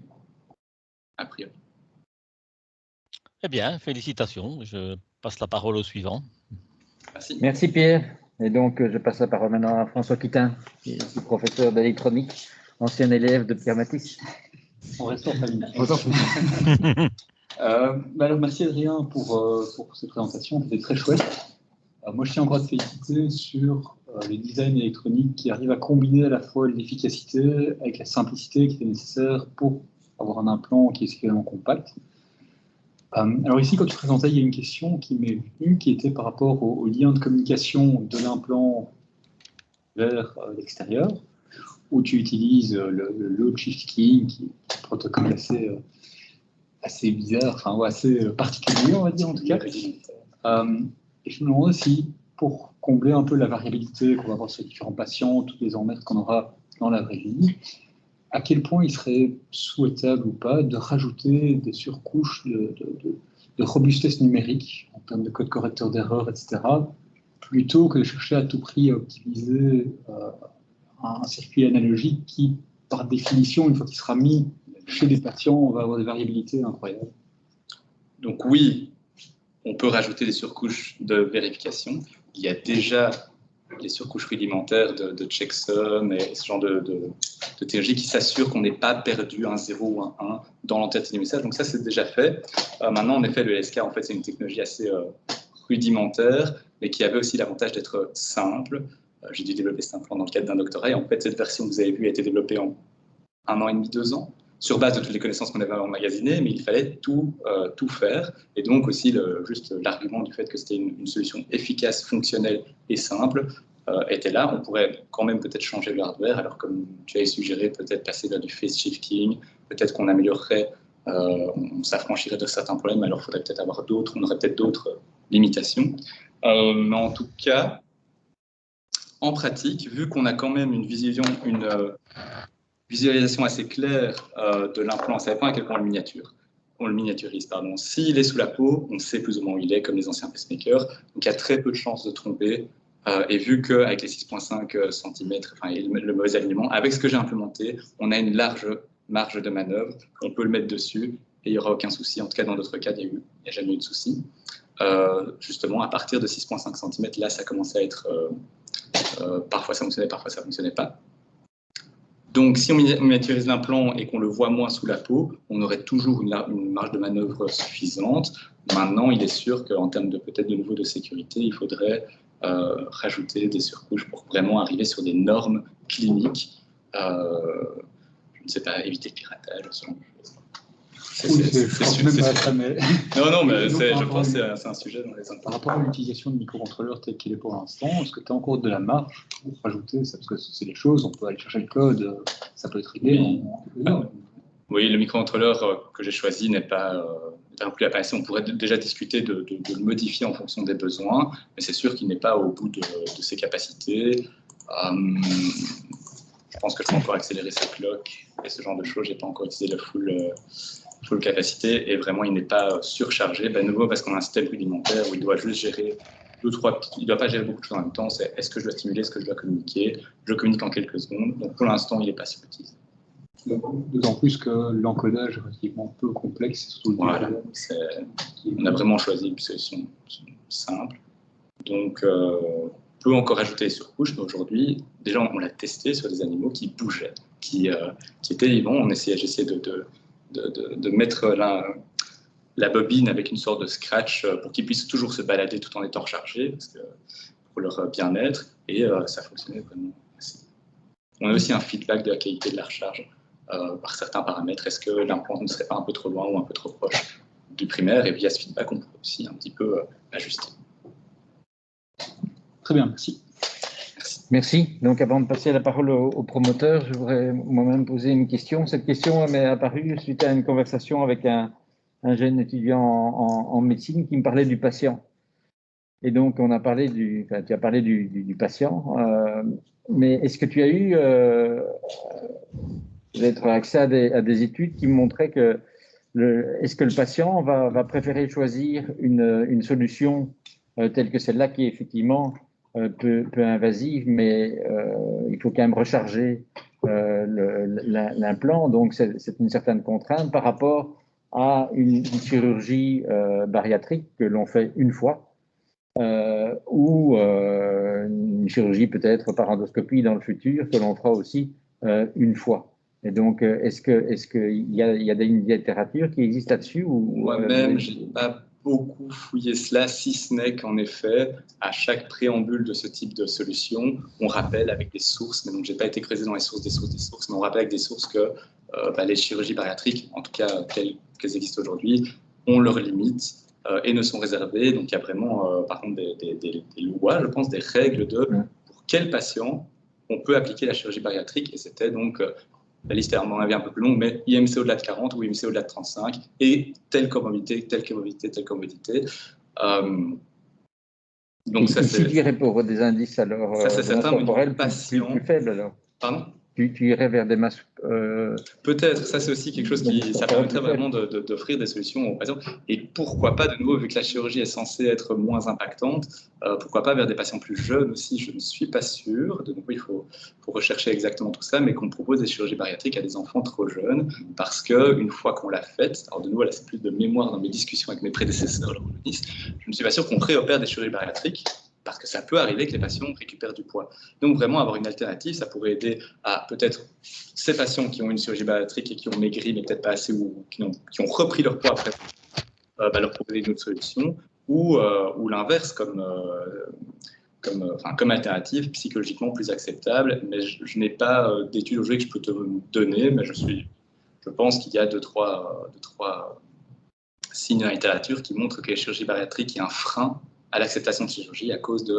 a priori. Eh bien, félicitations. Je passe la parole au suivant. Merci. Merci Pierre. Et donc, je passe la parole maintenant à François Quitin, qui est aussi professeur d'électronique, ancien élève de Pierre Matisse. On reste en famille. Alors, merci Adrien pour cette présentation, c'était très chouette. Moi, je tiens encore à te féliciter sur le design électronique qui arrive à combiner à la fois l'efficacité avec la simplicité qui est nécessaire pour avoir un implant qui est suffisamment compact. Alors ici, quand tu présentais, il y a une question qui m'est venue, qui était par rapport au lien de communication de l'implant vers l'extérieur, où tu utilises le load shifting, qui est un protocole assez bizarre, enfin assez particulier, on va dire en tout cas. Et je me demandais si, pour combler un peu la variabilité qu'on va avoir sur les différents patients, toutes les emmerdes qu'on aura dans la vraie vie, à quel point il serait souhaitable ou pas de rajouter des surcouches de robustesse numérique en termes de code correcteur d'erreur, etc., plutôt que de chercher à tout prix à optimiser un circuit analogique qui, par définition, une fois qu'il sera mis chez des patients, on va avoir des variabilités incroyables. Donc oui, on peut rajouter des surcouches de vérification. Il y a déjà les surcouches rudimentaires de checksum et ce genre de technologie qui s'assurent qu'on n'ait pas perdu un 0 ou un 1 dans l'entièreté du message. Donc ça, c'est déjà fait. Maintenant, en effet, le LSK, en fait, c'est une technologie assez rudimentaire, mais qui avait aussi l'avantage d'être simple. J'ai dû développer cet implant dans le cadre d'un doctorat. Et en fait, cette version que vous avez vue a été développée en 1 an et demi, 2 ans, sur base de toutes les connaissances qu'on avait emmagasinées, mais il fallait tout faire. Et donc aussi, juste l'argument du fait que c'était une solution efficace, fonctionnelle et simple était là. On pourrait quand même peut-être changer le hardware, alors comme tu avais suggéré, peut-être passer vers du phase shifting, peut-être qu'on améliorerait, on s'affranchirait de certains problèmes, alors il faudrait peut-être avoir d'autres, on aurait peut-être d'autres limitations. Mais en tout cas, en pratique, vu qu'on a quand même une visualisation assez claire de l'implant, on ne savait pas à quel point on le miniaturise. Pardon. S'il est sous la peau, on sait plus ou moins où il est, comme les anciens pacemakers, donc il y a très peu de chances de tromper. Et vu qu'avec les 6,5 cm, enfin, le mauvais alignement, avec ce que j'ai implémenté, on a une large marge de manœuvre, on peut le mettre dessus et il n'y aura aucun souci. En tout cas, dans d'autres cas, il n'y a jamais eu de souci. Justement, à partir de 6,5 cm, là, ça commençait à être... parfois ça fonctionnait, parfois ça ne fonctionnait pas. Donc, si on miniaturise l'implant et qu'on le voit moins sous la peau, on aurait toujours une marge de manœuvre suffisante. Maintenant, il est sûr qu'en termes peut-être de niveau de sécurité, il faudrait rajouter des surcouches pour vraiment arriver sur des normes cliniques. Je ne sais pas, éviter le piratage, ce genre de choses. Non, mais je pense que c'est un sujet dans les intérêts. Par rapport à l'utilisation de microcontrôleurs tel qu'il est pour l'instant, est-ce que tu as encore de la marge pour rajouter ça? Parce que c'est des choses, on peut aller chercher le code, ça peut être réglé. Oui, le microcontrôleur que j'ai choisi n'est pas plus à passer. On pourrait déjà discuter de le modifier en fonction des besoins, mais c'est sûr qu'il n'est pas au bout de ses capacités. Je pense que je peux encore accélérer sa clock et ce genre de choses. Je n'ai pas encore utilisé la full capacité et vraiment il n'est pas surchargé. De nouveau, parce qu'on a un système rudimentaire où il doit juste gérer il ne doit pas gérer beaucoup de choses en même temps. C'est est-ce que je dois stimuler, est-ce que je dois communiquer? Je communique en quelques secondes. Donc pour l'instant, il n'est pas surutilisé. D'autant plus que l'encodage est relativement peu complexe, c'est surtout le Voilà, développement. on a vraiment choisi une solution simple. Donc, on peut encore ajouter les surcouches, mais aujourd'hui, déjà, on l'a testé sur des animaux qui bougeaient, qui étaient vivants. J'essayais de mettre la bobine avec une sorte de scratch pour qu'ils puissent toujours se balader tout en étant rechargés, pour leur bien-être, et ça fonctionnait vraiment assez. On a aussi un feedback de la qualité de la recharge par certains paramètres. Est-ce que l'implant ne serait pas un peu trop loin ou un peu trop proche du primaire? Et via ce feedback, on peut aussi un petit peu ajuster. Très bien, merci. Merci. Donc, avant de passer la parole au promoteur, je voudrais moi-même poser une question. Cette question m'est apparue suite à une conversation avec un jeune étudiant en médecine qui me parlait du patient. Et donc, tu as parlé du patient, mais est-ce que tu as eu peut-être accès à des études qui montraient que est-ce que le patient va préférer choisir une solution telle que celle-là qui est effectivement peu invasive, mais il faut quand même recharger l'implant, donc c'est une certaine contrainte par rapport à une chirurgie bariatrique que l'on fait une fois, ou une chirurgie peut-être par endoscopie dans le futur que l'on fera aussi une fois. Et donc, est-ce qu'il y a une littérature qui existe là-dessus? Moi-même, je n'ai pas beaucoup fouillé cela, si ce n'est qu'en effet, à chaque préambule de ce type de solution, on rappelle avec des sources, mais donc je n'ai pas été creusé dans les sources des sources, mais on rappelle avec des sources que les chirurgies bariatriques, en tout cas telles qu'elles existent aujourd'hui, ont leurs limites et ne sont réservées. Donc il y a vraiment, par contre, des lois, je pense, des règles pour quel patient on peut appliquer la chirurgie bariatrique, et c'était donc... la liste est à mon avis un peu plus longue, mais IMC au-delà de 40 ou IMC au-delà de 35, et telle comorbidité, telle comorbidité, telle comorbidité. Donc ça, si tu irais pour des indices alors corporels plus faibles alors. Pardon? Tu irais vers des masses... Peut-être, ça c'est aussi quelque chose ça permettrait vraiment d'offrir des solutions aux patients. Et pourquoi pas, de nouveau, vu que la chirurgie est censée être moins impactante, pourquoi pas vers des patients plus jeunes aussi, je ne suis pas sûr. De nouveau, il faut rechercher exactement tout ça, mais qu'on propose des chirurgies bariatriques à des enfants trop jeunes, parce qu'une fois qu'on l'a faite, alors de nouveau, là c'est plus de mémoire dans mes discussions avec mes prédécesseurs, je ne suis pas sûr qu'on réopère des chirurgies bariatriques, parce que ça peut arriver que les patients récupèrent du poids. Donc vraiment avoir une alternative, ça pourrait aider à peut-être ces patients qui ont une chirurgie bariatrique et qui ont maigri, mais peut-être pas assez, ou qui ont repris leur poids après, leur proposer une autre solution, ou l'inverse comme alternative psychologiquement plus acceptable. Mais je n'ai pas d'études aujourd'hui que je peux te donner, mais je pense qu'il y a deux, trois signes dans la littérature qui montrent que les chirurgies bariatriques, il y a un frein à l'acceptation de chirurgie à cause du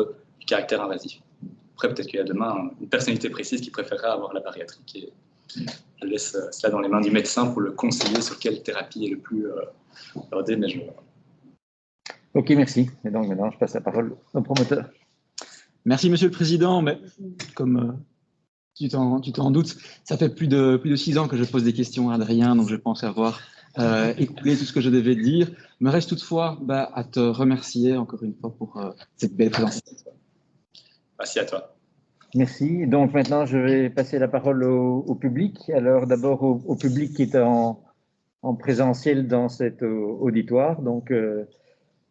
caractère invasif. Après, peut-être qu'il y a demain une personnalité précise qui préférera avoir la bariatrique. Et je laisse cela dans les mains du médecin pour le conseiller sur quelle thérapie est le plus ordée. Ok, merci. Et donc maintenant, je passe la parole au promoteur. Merci, Monsieur le Président. Mais comme tu t'en doutes, ça fait plus de 6 ans que je pose des questions à Adrien, donc je pense avoir écoulé tout ce que je devais dire. Il me reste toutefois à te remercier encore une fois pour cette belle présentation. Merci à toi. Merci. Donc maintenant, je vais passer la parole au public. Alors d'abord au public qui est en présentiel dans cet auditoire. Donc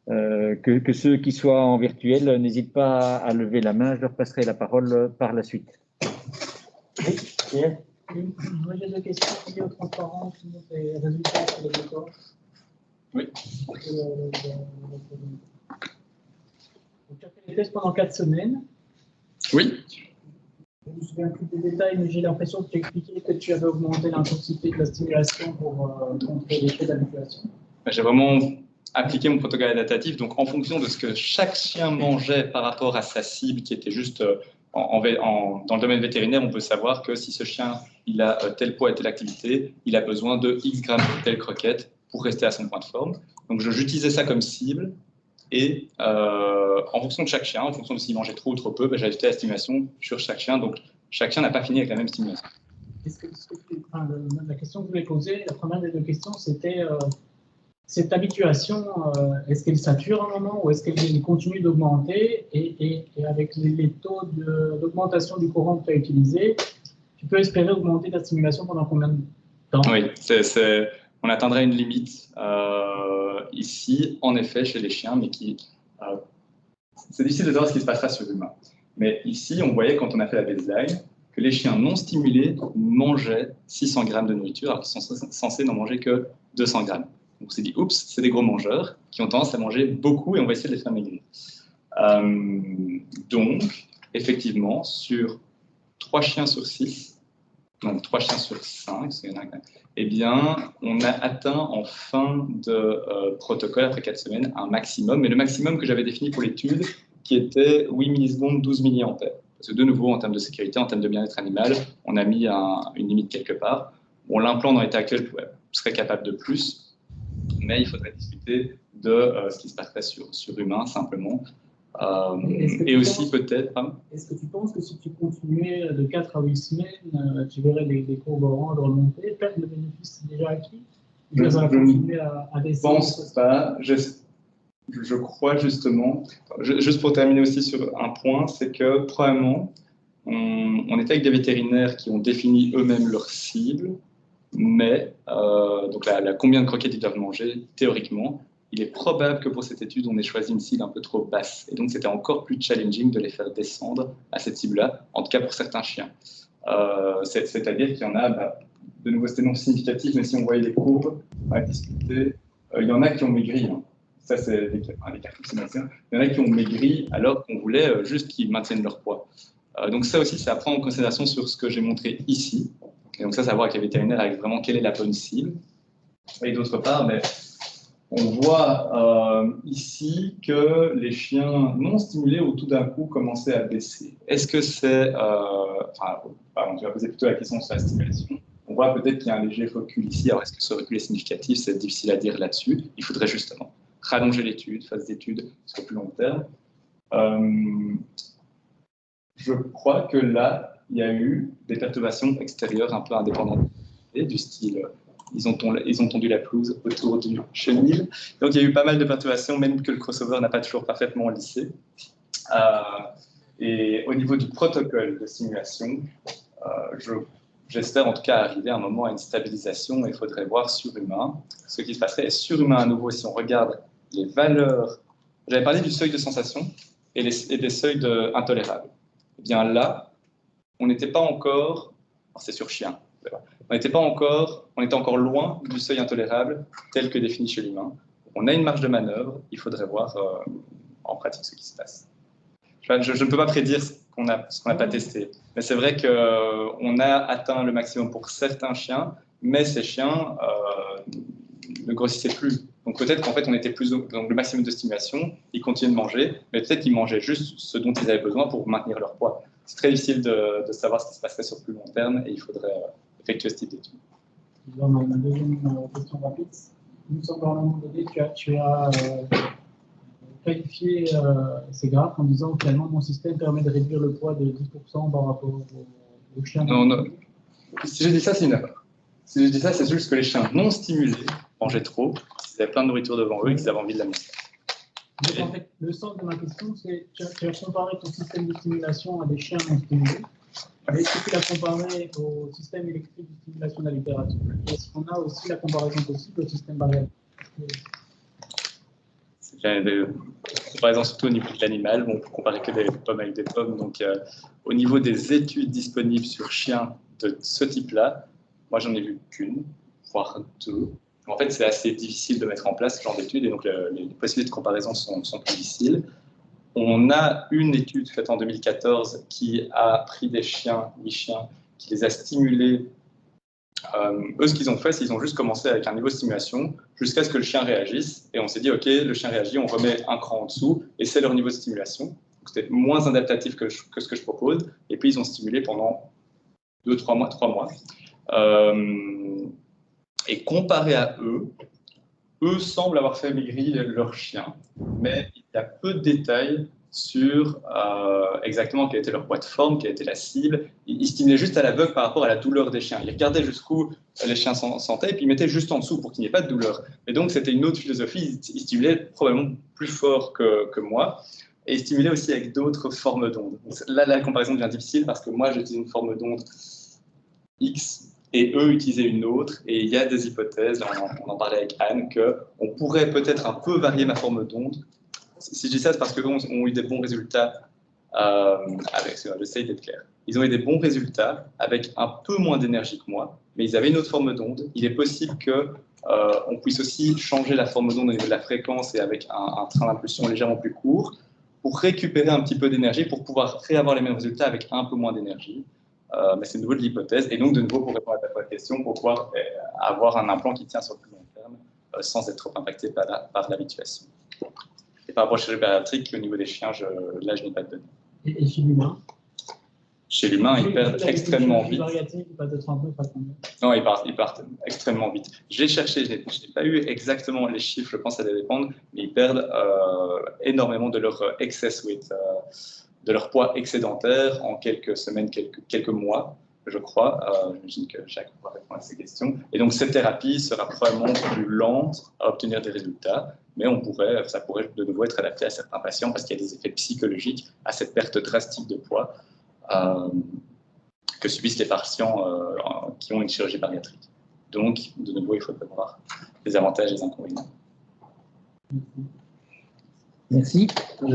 que ceux qui soient en virtuel n'hésitent pas à lever la main. Je leur passerai la parole par la suite. Oui, Pierre. Moi, j'ai deux questions liées aux transparences des résultats sur les décors. Oui. Donc, tu as fait les tests pendant 4 semaines. Oui. Je me souviens plus des détails, mais j'ai l'impression que tu expliquais que tu avais augmenté l'intensité de la stimulation pour contrer l'effet d'habituation. J'ai vraiment appliqué mon protocole adaptatif, donc en fonction de ce que chaque chien mangeait par rapport à sa cible, qui était juste dans le domaine vétérinaire, on peut savoir que si ce chien il a tel poids et telle activité, il a besoin de X grammes de telle croquette pour rester à son point de forme. Donc j'utilisais ça comme cible, et en fonction de chaque chien, en fonction de s'il mangeait trop ou trop peu, j'ajoutais la stimulation sur chaque chien. Donc chaque chien n'a pas fini avec la même stimulation. La question que je voulais poser, la première des deux questions, c'était cette habituation, est-ce qu'elle sature à un moment ou est-ce qu'elle continue d'augmenter, et avec les taux d'augmentation du courant que tu as utilisé, tu peux espérer augmenter ta stimulation pendant combien de temps? Oui, on atteindrait une limite ici, en effet, chez les chiens, mais c'est difficile de savoir ce qui se passera sur l'humain. Mais ici, on voyait quand on a fait la baseline que les chiens non stimulés mangeaient 600 grammes de nourriture, alors qu'ils sont censés n'en manger que 200 grammes. Donc on s'est dit, oups, c'est des gros mangeurs qui ont tendance à manger beaucoup et on va essayer de les faire maigrir. Donc, effectivement, sur 3 chiens sur 6, donc 3 chiens sur 5, eh bien, on a atteint en fin de protocole, après 4 semaines, un maximum, mais le maximum que j'avais défini pour l'étude, qui était 8 millisecondes, 12 milliampères. Parce que de nouveau, en termes de sécurité, en termes de bien-être animal, on a mis une limite quelque part. Bon, l'implant dans l'état actuel serait capable de plus, mais il faudrait discuter de ce qui se passerait sur humain, simplement. Et aussi peut-être... Est-ce que tu penses que si tu continuais de 4 à 8 semaines, tu verrais des courbes oranges remonter, perdre le bénéfice déjà acquis? Je ne pense pas. Je crois justement, juste pour terminer aussi sur un point, c'est que probablement, on était avec des vétérinaires qui ont défini eux-mêmes leur cible, mais donc combien de croquettes ils doivent manger, théoriquement, il est probable que pour cette étude, on ait choisi une cible un peu trop basse. Et donc, c'était encore plus challenging de les faire descendre à cette cible-là, en tout cas pour certains chiens. C'est-à-dire qu'il y en a, de nouveau, c'était non significatif, mais si on voyait les courbes, on va discuter, il y en a qui ont maigri. Hein. Ça, c'est des cartouches sémantiques. Il y en a qui ont maigri alors qu'on voulait juste qu'ils maintiennent leur poids. Donc ça aussi, c'est à prendre en considération sur ce que j'ai montré ici. Et donc ça, c'est à voir avec les vétérinaires, avec vraiment quelle est la bonne cible. Et d'autre part, on voit ici que les chiens non stimulés ont tout d'un coup commencé à baisser. Est-ce que c'est... tu vas poser plutôt la question sur la stimulation. On voit peut-être qu'il y a un léger recul ici. Alors, est-ce que ce recul est significatif? C'est difficile à dire là-dessus. Il faudrait justement rallonger l'étude, phase d'étude sur le plus long terme. Je crois que là, il y a eu des perturbations extérieures un peu indépendantes du style... Ils ont tondu la pelouse autour du chenil. Donc, il y a eu pas mal de perturbations, même que le crossover n'a pas toujours parfaitement lissé. Et au niveau du protocole de stimulation, j'espère en tout cas arriver à un moment à une stabilisation. Il faudrait voir sur humain ce qui se passerait. Et sur humain, à nouveau, si on regarde les valeurs... J'avais parlé du seuil de sensation et des seuils intolérables. Eh bien là, on n'était pas encore... C'est sur chien. On était encore loin du seuil intolérable tel que défini chez l'humain. On a une marge de manœuvre, il faudrait voir en pratique ce qui se passe. Je ne peux pas prédire ce qu'on n'a pas testé, mais c'est vrai qu'on a atteint le maximum pour certains chiens, mais ces chiens ne grossissaient plus. Donc peut-être qu'en fait on était plus donc le maximum de stimulation, ils continuaient de manger, mais peut-être qu'ils mangeaient juste ce dont ils avaient besoin pour maintenir leur poids. C'est très difficile de savoir ce qui se passerait sur plus long terme et il faudrait effectuer ce type d'études. Ma deuxième question rapide. Il me semble à un moment donné, tu as qualifié ces graphes en disant que finalement mon système permet de réduire le poids de 10% par rapport aux chiens. Non. Si je dis ça, c'est une erreur. Si je dis ça, c'est juste que les chiens non stimulés mangeaient trop, ils avaient plein de nourriture devant eux et qu'ils avaient envie de la manger. Donc, en fait, le sens de ma question, c'est tu as comparé ton système de stimulation à des chiens non stimulés. Est-ce que tu l'as comparé au système électrique de stimulation de la littérature? Est-ce qu'on a aussi la comparaison possible au système variable? C'est des comparaisons surtout au niveau de l'animal. On peut comparer que des pommes avec des pommes. Donc, au niveau des études disponibles sur chiens de ce type-là, moi, j'en ai vu qu'une, voire deux. En fait, c'est assez difficile de mettre en place ce genre d'études et donc les possibilités de comparaison sont plus difficiles. On a une étude faite en 2014 qui a pris des chiens, 8 chiens, qui les a stimulés. Eux, ce qu'ils ont fait, c'est qu'ils ont juste commencé avec un niveau de stimulation jusqu'à ce que le chien réagisse. Et on s'est dit, OK, le chien réagit, on remet un cran en dessous et c'est leur niveau de stimulation. C'était moins adaptatif que ce que je propose. Et puis, ils ont stimulé pendant 3 mois. Et comparé à eux semblent avoir fait maigrir leur chien, mais il y a peu de détails sur exactement quel était leur poids de forme, quelle était la cible. Ils stimulaient juste à l'aveugle par rapport à la douleur des chiens. Ils regardaient jusqu'où les chiens sentaient et puis ils mettaient juste en dessous pour qu'il n'y ait pas de douleur. Et donc c'était une autre philosophie. Ils stimulaient probablement plus fort que moi et ils stimulaient aussi avec d'autres formes d'ondes. Là, la comparaison devient difficile parce que moi j'utilise une forme d'onde X et eux utilisaient une autre. Et il y a des hypothèses, là, on en parlait avec Anne, qu'on pourrait peut-être un peu varier ma forme d'onde. Si je dis ça, c'est parce qu'eux ont eu des bons résultats j'essaie d'être clair. Ils ont eu des bons résultats avec un peu moins d'énergie que moi, mais ils avaient une autre forme d'onde. Il est possible qu'on puisse aussi changer la forme d'onde au niveau de la fréquence et avec un train d'impulsion légèrement plus court pour récupérer un petit peu d'énergie, pour pouvoir réavoir les mêmes résultats avec un peu moins d'énergie. Mais c'est de nouveau de l'hypothèse. Et donc, de nouveau, pour répondre à ta question, pour pouvoir avoir un implant qui tient sur le plus long terme sans être trop impacté par l'habituation. Et par rapport à la chirurgie bariatrique, au niveau des chiens, là, je n'ai pas de données. Et chez l'humain? Chez l'humain, ils perdent extrêmement vite. Non, ils partent extrêmement vite. Je l'ai cherché, je n'ai pas eu exactement les chiffres, je pense que ça doit dépendre, mais ils perdent énormément de leur excess weight, de leur poids excédentaire en quelques semaines, quelques mois, je crois. J'imagine que Jacques pourra répondre à ces questions. Et donc, cette thérapie sera probablement plus lente à obtenir des résultats, mais ça pourrait de nouveau être adapté à certains patients parce qu'il y a des effets psychologiques à cette perte drastique de poids que subissent les patients qui ont une chirurgie bariatrique. Donc, de nouveau, il faut voir les avantages et les inconvénients. Merci. Je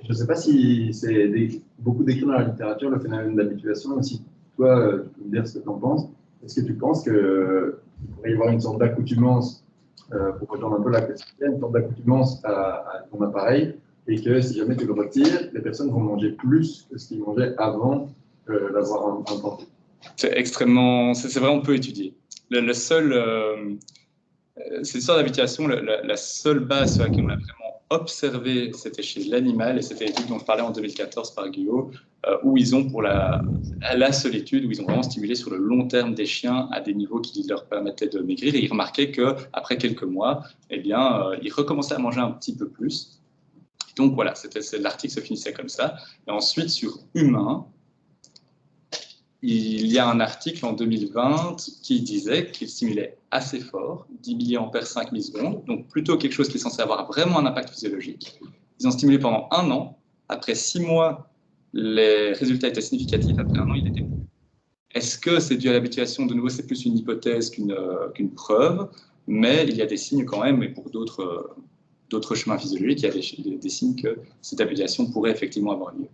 ne sais pas si c'est beaucoup décrit dans la littérature, le phénomène d'habituation, ou si toi, tu peux me dire ce que tu en penses. Est-ce que tu penses qu'il pourrait y avoir une sorte d'accoutumance, pour rejoindre un peu la question, une sorte d'accoutumance à ton appareil, et que si jamais tu le retires, les personnes vont manger plus que ce qu'ils mangeaient avant d'avoir implanté? C'est vraiment peu étudié. Cette histoire d'habituation, la seule base sur laquelle on a vraiment observé, c'était chez l'animal, et c'était l'étude dont je parlais en 2014 par Guyot, où ils ont, pour la seule étude, où ils ont vraiment stimulé sur le long terme des chiens à des niveaux qui leur permettaient de maigrir, et ils remarquaient qu'après quelques mois, eh bien, ils recommençaient à manger un petit peu plus. Donc voilà, l'article se finissait comme ça. Et ensuite, sur humains, il y a un article en 2020 qui disait qu'il stimulait assez fort, 10 mA 5 millisecondes, donc plutôt quelque chose qui est censé avoir vraiment un impact physiologique. Ils ont stimulé pendant 1 an. Après 6 mois, les résultats étaient significatifs. Après 1 an, il était plus. Est-ce que c'est dû à l'habituation? De nouveau, c'est plus une hypothèse qu'une preuve, mais il y a des signes quand même, et pour d'autres chemins physiologiques, il y a des signes que cette habituation pourrait effectivement avoir lieu.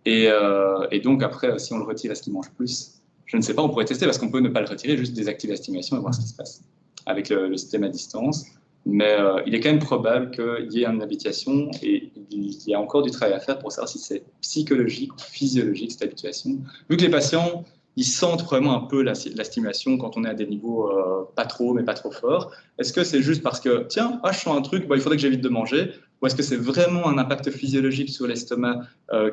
Et donc après, si on le retire, est-ce qu'il mange plus? Je ne sais pas, on pourrait tester parce qu'on peut ne pas le retirer, juste désactiver la stimulation et voir ce qui se passe avec le système à distance. Mais il est quand même probable qu'il y ait une habituation et il y a encore du travail à faire pour savoir si c'est psychologique ou physiologique cette habituation. Vu que les patients, ils sentent vraiment un peu la stimulation quand on est à des niveaux pas trop, mais pas trop forts. Est-ce que c'est juste parce que, tiens, je sens un truc, il faudrait que j'évite de manger? Ou est-ce que c'est vraiment un impact physiologique sur l'estomac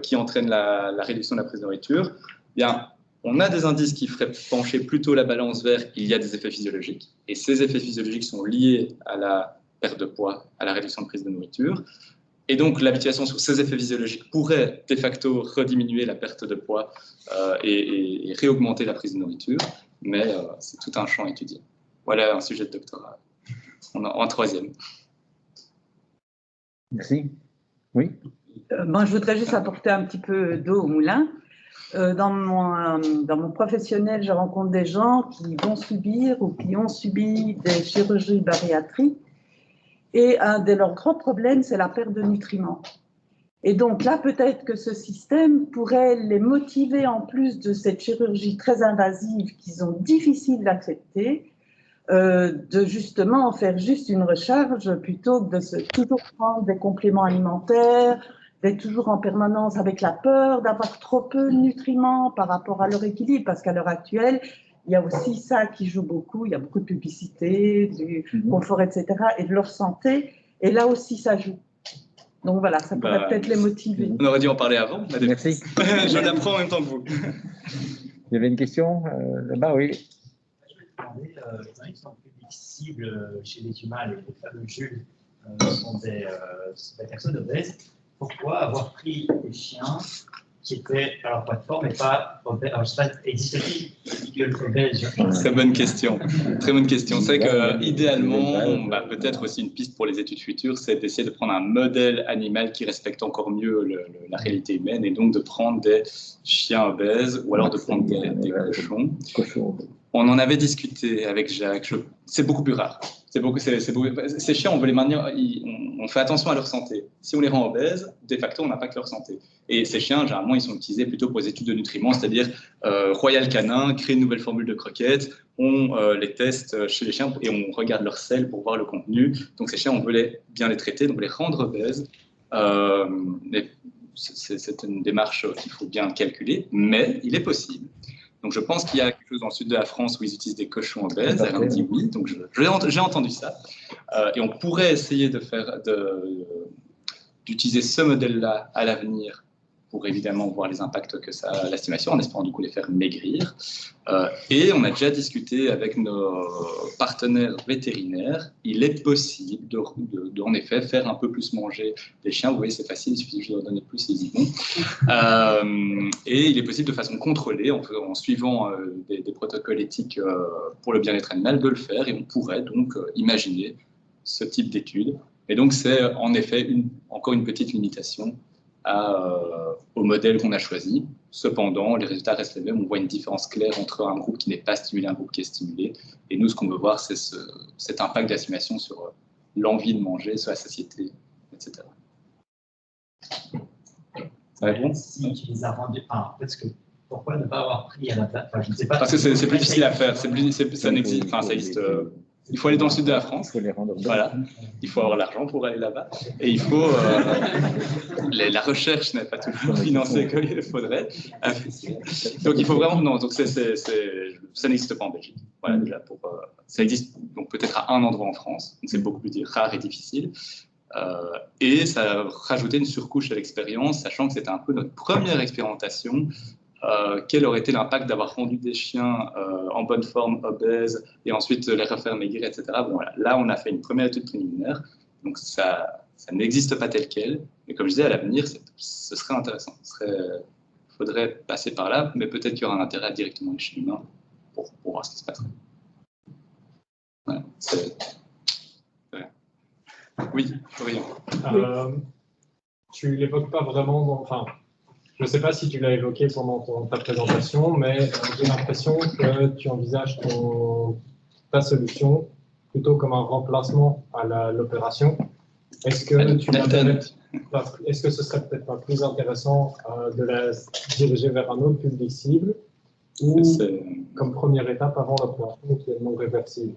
qui entraîne la réduction de la prise de nourriture? Bien, on a des indices qui feraient pencher plutôt la balance vers il y a des effets physiologiques. Et ces effets physiologiques sont liés à la perte de poids, à la réduction de prise de nourriture. Et donc, l'habituation sur ces effets physiologiques pourrait de facto rediminuer la perte de poids et réaugmenter la prise de nourriture. Mais c'est tout un champ étudié. Voilà un sujet de doctorat en 3e. Merci. Oui. Je voudrais juste apporter un petit peu d'eau au moulin. Dans mon professionnel, je rencontre des gens qui vont subir ou qui ont subi des chirurgies bariatriques. Et un de leurs grands problèmes, c'est la perte de nutriments. Et donc là, peut-être que ce système pourrait les motiver, en plus de cette chirurgie très invasive qu'ils ont difficile d'accepter, de justement faire juste une recharge plutôt que de toujours prendre des compléments alimentaires, d'être toujours en permanence avec la peur d'avoir trop peu de nutriments par rapport à leur équilibre, parce qu'à l'heure actuelle, il y a aussi ça qui joue beaucoup, il y a beaucoup de publicité, du confort, etc., et de leur santé, et là aussi ça joue. Donc voilà, ça pourrait peut-être les motiver. On aurait dû en parler avant. Merci. Je l'apprends en même temps que vous. Il y avait une question là-bas, oui. Je vais te demander, les gens qui sont plus cibles chez les humains, les fameux Jules, sont des personnes obèses. Pourquoi avoir pris des chiens qui étaient à leur plateforme et pas obèses. Alors, je sais pas, existe-t-il obèse? Très bonne question. Très bonne question. C'est que idéalement, peut-être aussi une piste pour les études futures, c'est d'essayer de prendre un modèle animal qui respecte encore mieux la réalité humaine et donc de prendre des chiens obèses ou alors de prendre des cochons. On en avait discuté avec Jacques. C'est beaucoup plus rare. Ces chiens, on veut les maintenir, on fait attention à leur santé. Si on les rend obèses, de facto, on impacte leur santé. Et ces chiens, généralement, ils sont utilisés plutôt pour les études de nutriments, c'est-à-dire Royal Canin crée une nouvelle formule de croquettes, on les teste chez les chiens et on regarde leur sel pour voir le contenu. Donc ces chiens, on veut bien les traiter, donc les rendre obèses. C'est une démarche qu'il faut bien calculer, mais il est possible. Donc je pense qu'il y a quelque chose dans le sud de la France où ils utilisent des cochons obèses. Elle me dit oui, donc j'ai entendu ça. Et on pourrait essayer d'utiliser ce modèle-là à l'avenir pour évidemment voir les impacts que ça a à l'estimation, en espérant du coup les faire maigrir. Et on a déjà discuté avec nos partenaires vétérinaires. Il est possible en effet faire un peu plus manger les chiens. Vous voyez, c'est facile, il suffit de leur donner plus, ils y vont. Et il est possible de façon contrôlée, en suivant des protocoles éthiques pour le bien-être animal, de le faire. Et on pourrait donc imaginer ce type d'études. Et donc c'est en effet encore une petite limitation au modèle qu'on a choisi. Cependant, les résultats restent les mêmes. On voit une différence claire entre un groupe qui n'est pas stimulé et un groupe qui est stimulé. Et nous, ce qu'on veut voir, c'est cet impact d'assimilation sur l'envie de manger, sur la satiété, etc. Ça va bien ? Si tu les as rendus, parce que pourquoi ne pas avoir pris à la place, je ne sais pas. Parce que c'est plus difficile à faire. Ça existe. Il faut aller dans le sud de la France. Voilà. Il faut avoir l'argent pour aller là-bas. Et il faut. La recherche n'est pas toujours financée comme il le faudrait. Donc il faut vraiment. Non, donc ça n'existe pas en Belgique. Voilà, déjà ça existe donc peut-être à un endroit en France. Donc c'est beaucoup plus rare et difficile. Et ça a rajouté une surcouche à l'expérience, sachant que c'était un peu notre première expérimentation. Quel aurait été l'impact d'avoir rendu des chiens en bonne forme, obèses, et ensuite les refaire maigrir, etc. Bon, voilà. Là, on a fait une première étude préliminaire, donc ça n'existe pas tel quel, mais comme je disais, à l'avenir, ce serait intéressant. Il faudrait passer par là, mais peut-être qu'il y aura un intérêt directement chez l'humain pour voir ce qui se passerait. Voilà. Oui, Florian. Tu l'évoques pas vraiment, je ne sais pas si tu l'as évoqué pendant ta présentation, mais j'ai l'impression que tu envisages ta solution plutôt comme un remplacement à l'opération. Est-ce que ce serait peut-être pas plus intéressant de la diriger vers un autre public cible ou comme première étape avant l'opération qui est non réversible?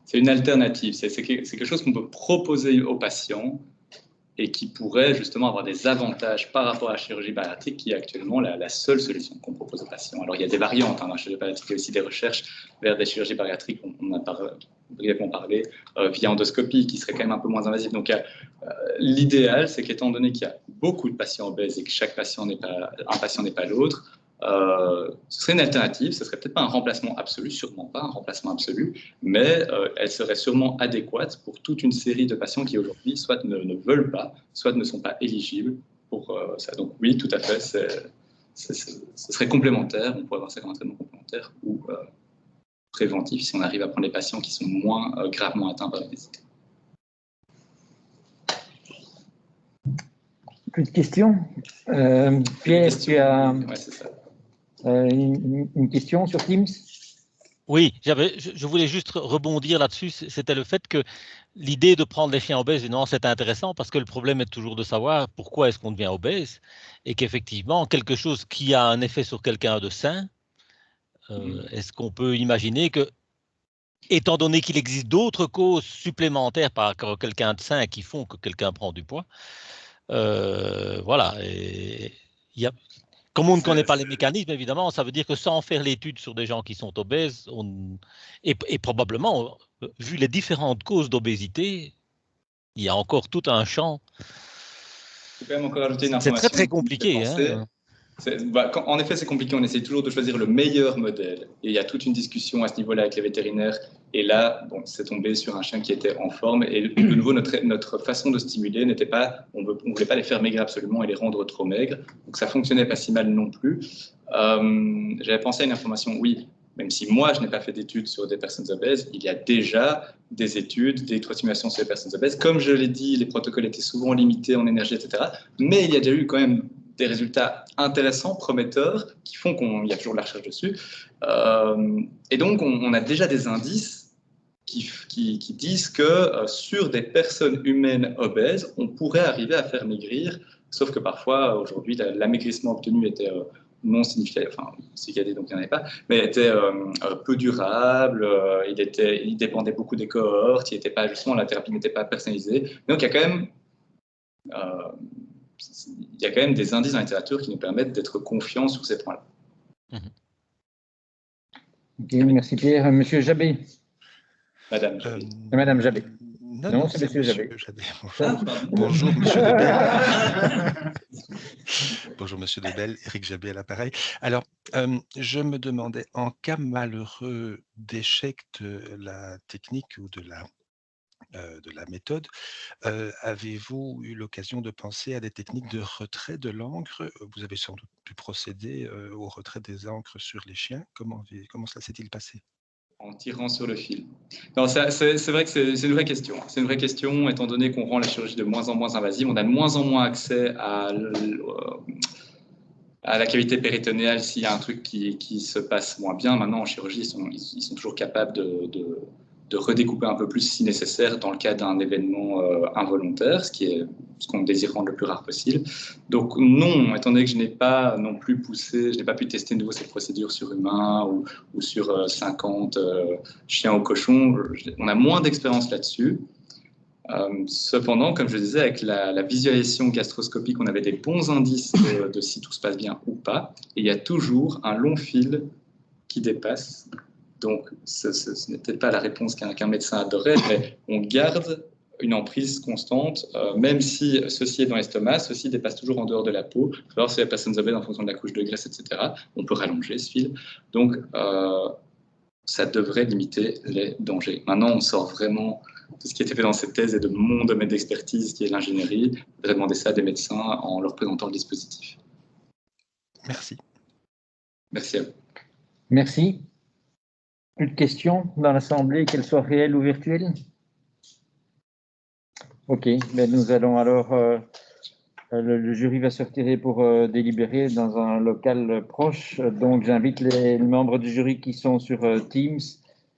C'est une alternative, c'est quelque chose qu'on peut proposer aux patients et qui pourrait justement avoir des avantages par rapport à la chirurgie bariatrique, qui est actuellement la seule solution qu'on propose aux patients. Alors il y a des variantes dans la chirurgie bariatrique, il y a aussi des recherches vers des chirurgies bariatriques, on a brièvement parlé, via endoscopie, qui serait quand même un peu moins invasive. Donc l'idéal, c'est qu'étant donné qu'il y a beaucoup de patients obèses et que chaque patient n'est pas l'autre, ce serait une alternative, ce serait peut-être pas un remplacement absolu, sûrement pas un remplacement absolu, mais elle serait sûrement adéquate pour toute une série de patients qui aujourd'hui soit ne veulent pas, soit ne sont pas éligibles pour ça. Donc oui, tout à fait, ce serait complémentaire, on pourrait voir ça comme un traitement complémentaire ou préventif si on arrive à prendre les patients qui sont moins gravement atteints par l'obésité. Plus de questions. Pierre, tu as une question sur Teams? Oui, je voulais juste rebondir là-dessus. C'était le fait que l'idée de prendre les chiens obèses, non, c'est intéressant parce que le problème est toujours de savoir pourquoi est-ce qu'on devient obèse et qu'effectivement, quelque chose qui a un effet sur quelqu'un de sain, est-ce qu'on peut imaginer que, étant donné qu'il existe d'autres causes supplémentaires par quelqu'un de sain qui font que quelqu'un prend du poids, voilà. Comme on ne connaît pas les mécanismes, évidemment, ça veut dire que sans faire l'étude sur des gens qui sont obèses, et probablement, vu les différentes causes d'obésité, il y a encore tout un champ. Je peux même encore ajouter une C'est information. très compliqué. En effet, c'est compliqué. On essaie toujours de choisir le meilleur modèle. Et il y a toute une discussion à ce niveau-là avec les vétérinaires. Et là, bon, c'est tombé sur un chien qui était en forme. Et de nouveau, notre façon de stimuler n'était pas... On ne voulait pas les faire maigrir absolument et les rendre trop maigres. Donc, ça ne fonctionnait pas si mal non plus. J'avais pensé à une information, oui, même si moi, je n'ai pas fait d'études sur des personnes obèses, il y a déjà des études d'électrostimulation sur les personnes obèses. Comme je l'ai dit, les protocoles étaient souvent limités en énergie, etc. Mais il y a déjà eu quand même des résultats intéressants, prometteurs, qui font qu'il y a toujours de la recherche dessus. Et donc, on a déjà des indices qui disent que sur des personnes humaines obèses, on pourrait arriver à faire maigrir, sauf que parfois, aujourd'hui, l'amaigrissement obtenu était non significatif, enfin, significatif, donc il n'y en avait pas, mais était peu durable, il dépendait beaucoup des cohortes, il n'était pas, justement, la thérapie n'était pas personnalisée. Donc, il y a quand même des indices dans la littérature qui nous permettent d'être confiants sur ces points-là. Ok, merci Pierre. Monsieur Jabé. Madame Jabé. Madame Jabé. Non, c'est Monsieur Jabé. Bonjour, Monsieur Debelle. Bonjour, Monsieur Debelle. Éric Jabé à l'appareil. Alors, je me demandais, en cas malheureux d'échec de la technique ou de la méthode, avez-vous eu l'occasion de penser à des techniques de retrait de l'encre? Vous avez sans doute pu procéder au retrait des encres sur les chiens. Comment cela s'est-il passé? En tirant sur le fil. Non, c'est vrai que c'est une vraie question. C'est une vraie question, étant donné qu'on rend la chirurgie de moins en moins invasive. On a de moins en moins accès à la cavité péritonéale s'il y a un truc qui se passe moins bien. Maintenant, en chirurgie, ils sont toujours capables de redécouper un peu plus si nécessaire dans le cas d'un événement involontaire, ce qu'on désire rendre le plus rare possible. Donc non, étant donné que je n'ai pas non plus poussé, je n'ai pas pu tester de nouveau cette procédure sur humains ou sur 50 chiens ou cochons, on a moins d'expérience là-dessus. Cependant, comme je disais, avec la visualisation gastroscopique, on avait des bons indices de si tout se passe bien ou pas. Et il y a toujours un long fil qui dépasse. Donc, ce n'est peut-être pas la réponse qu'un médecin adorait, mais on garde une emprise constante, même si ceci est dans l'estomac, ceci dépasse toujours en dehors de la peau. Alors, si la personne obèse en fonction de la couche de graisse, etc., on peut rallonger ce fil. Donc, ça devrait limiter les dangers. Maintenant, on sort vraiment de ce qui a été fait dans cette thèse et de mon domaine d'expertise, qui est l'ingénierie. Je voudrais demander ça à des médecins en leur présentant le dispositif. Merci. Merci à vous. Merci. Plus de questions dans l'Assemblée, qu'elles soient réelles ou virtuelles? Ok, ben nous allons alors, le jury va se retirer pour délibérer dans un local proche. Donc j'invite les membres du jury qui sont sur Teams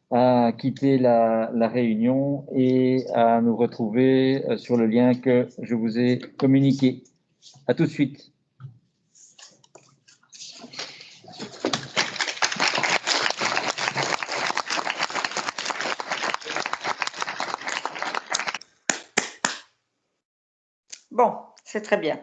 à quitter la réunion et à nous retrouver sur le lien que je vous ai communiqué. À tout de suite. Bon, c'est très bien.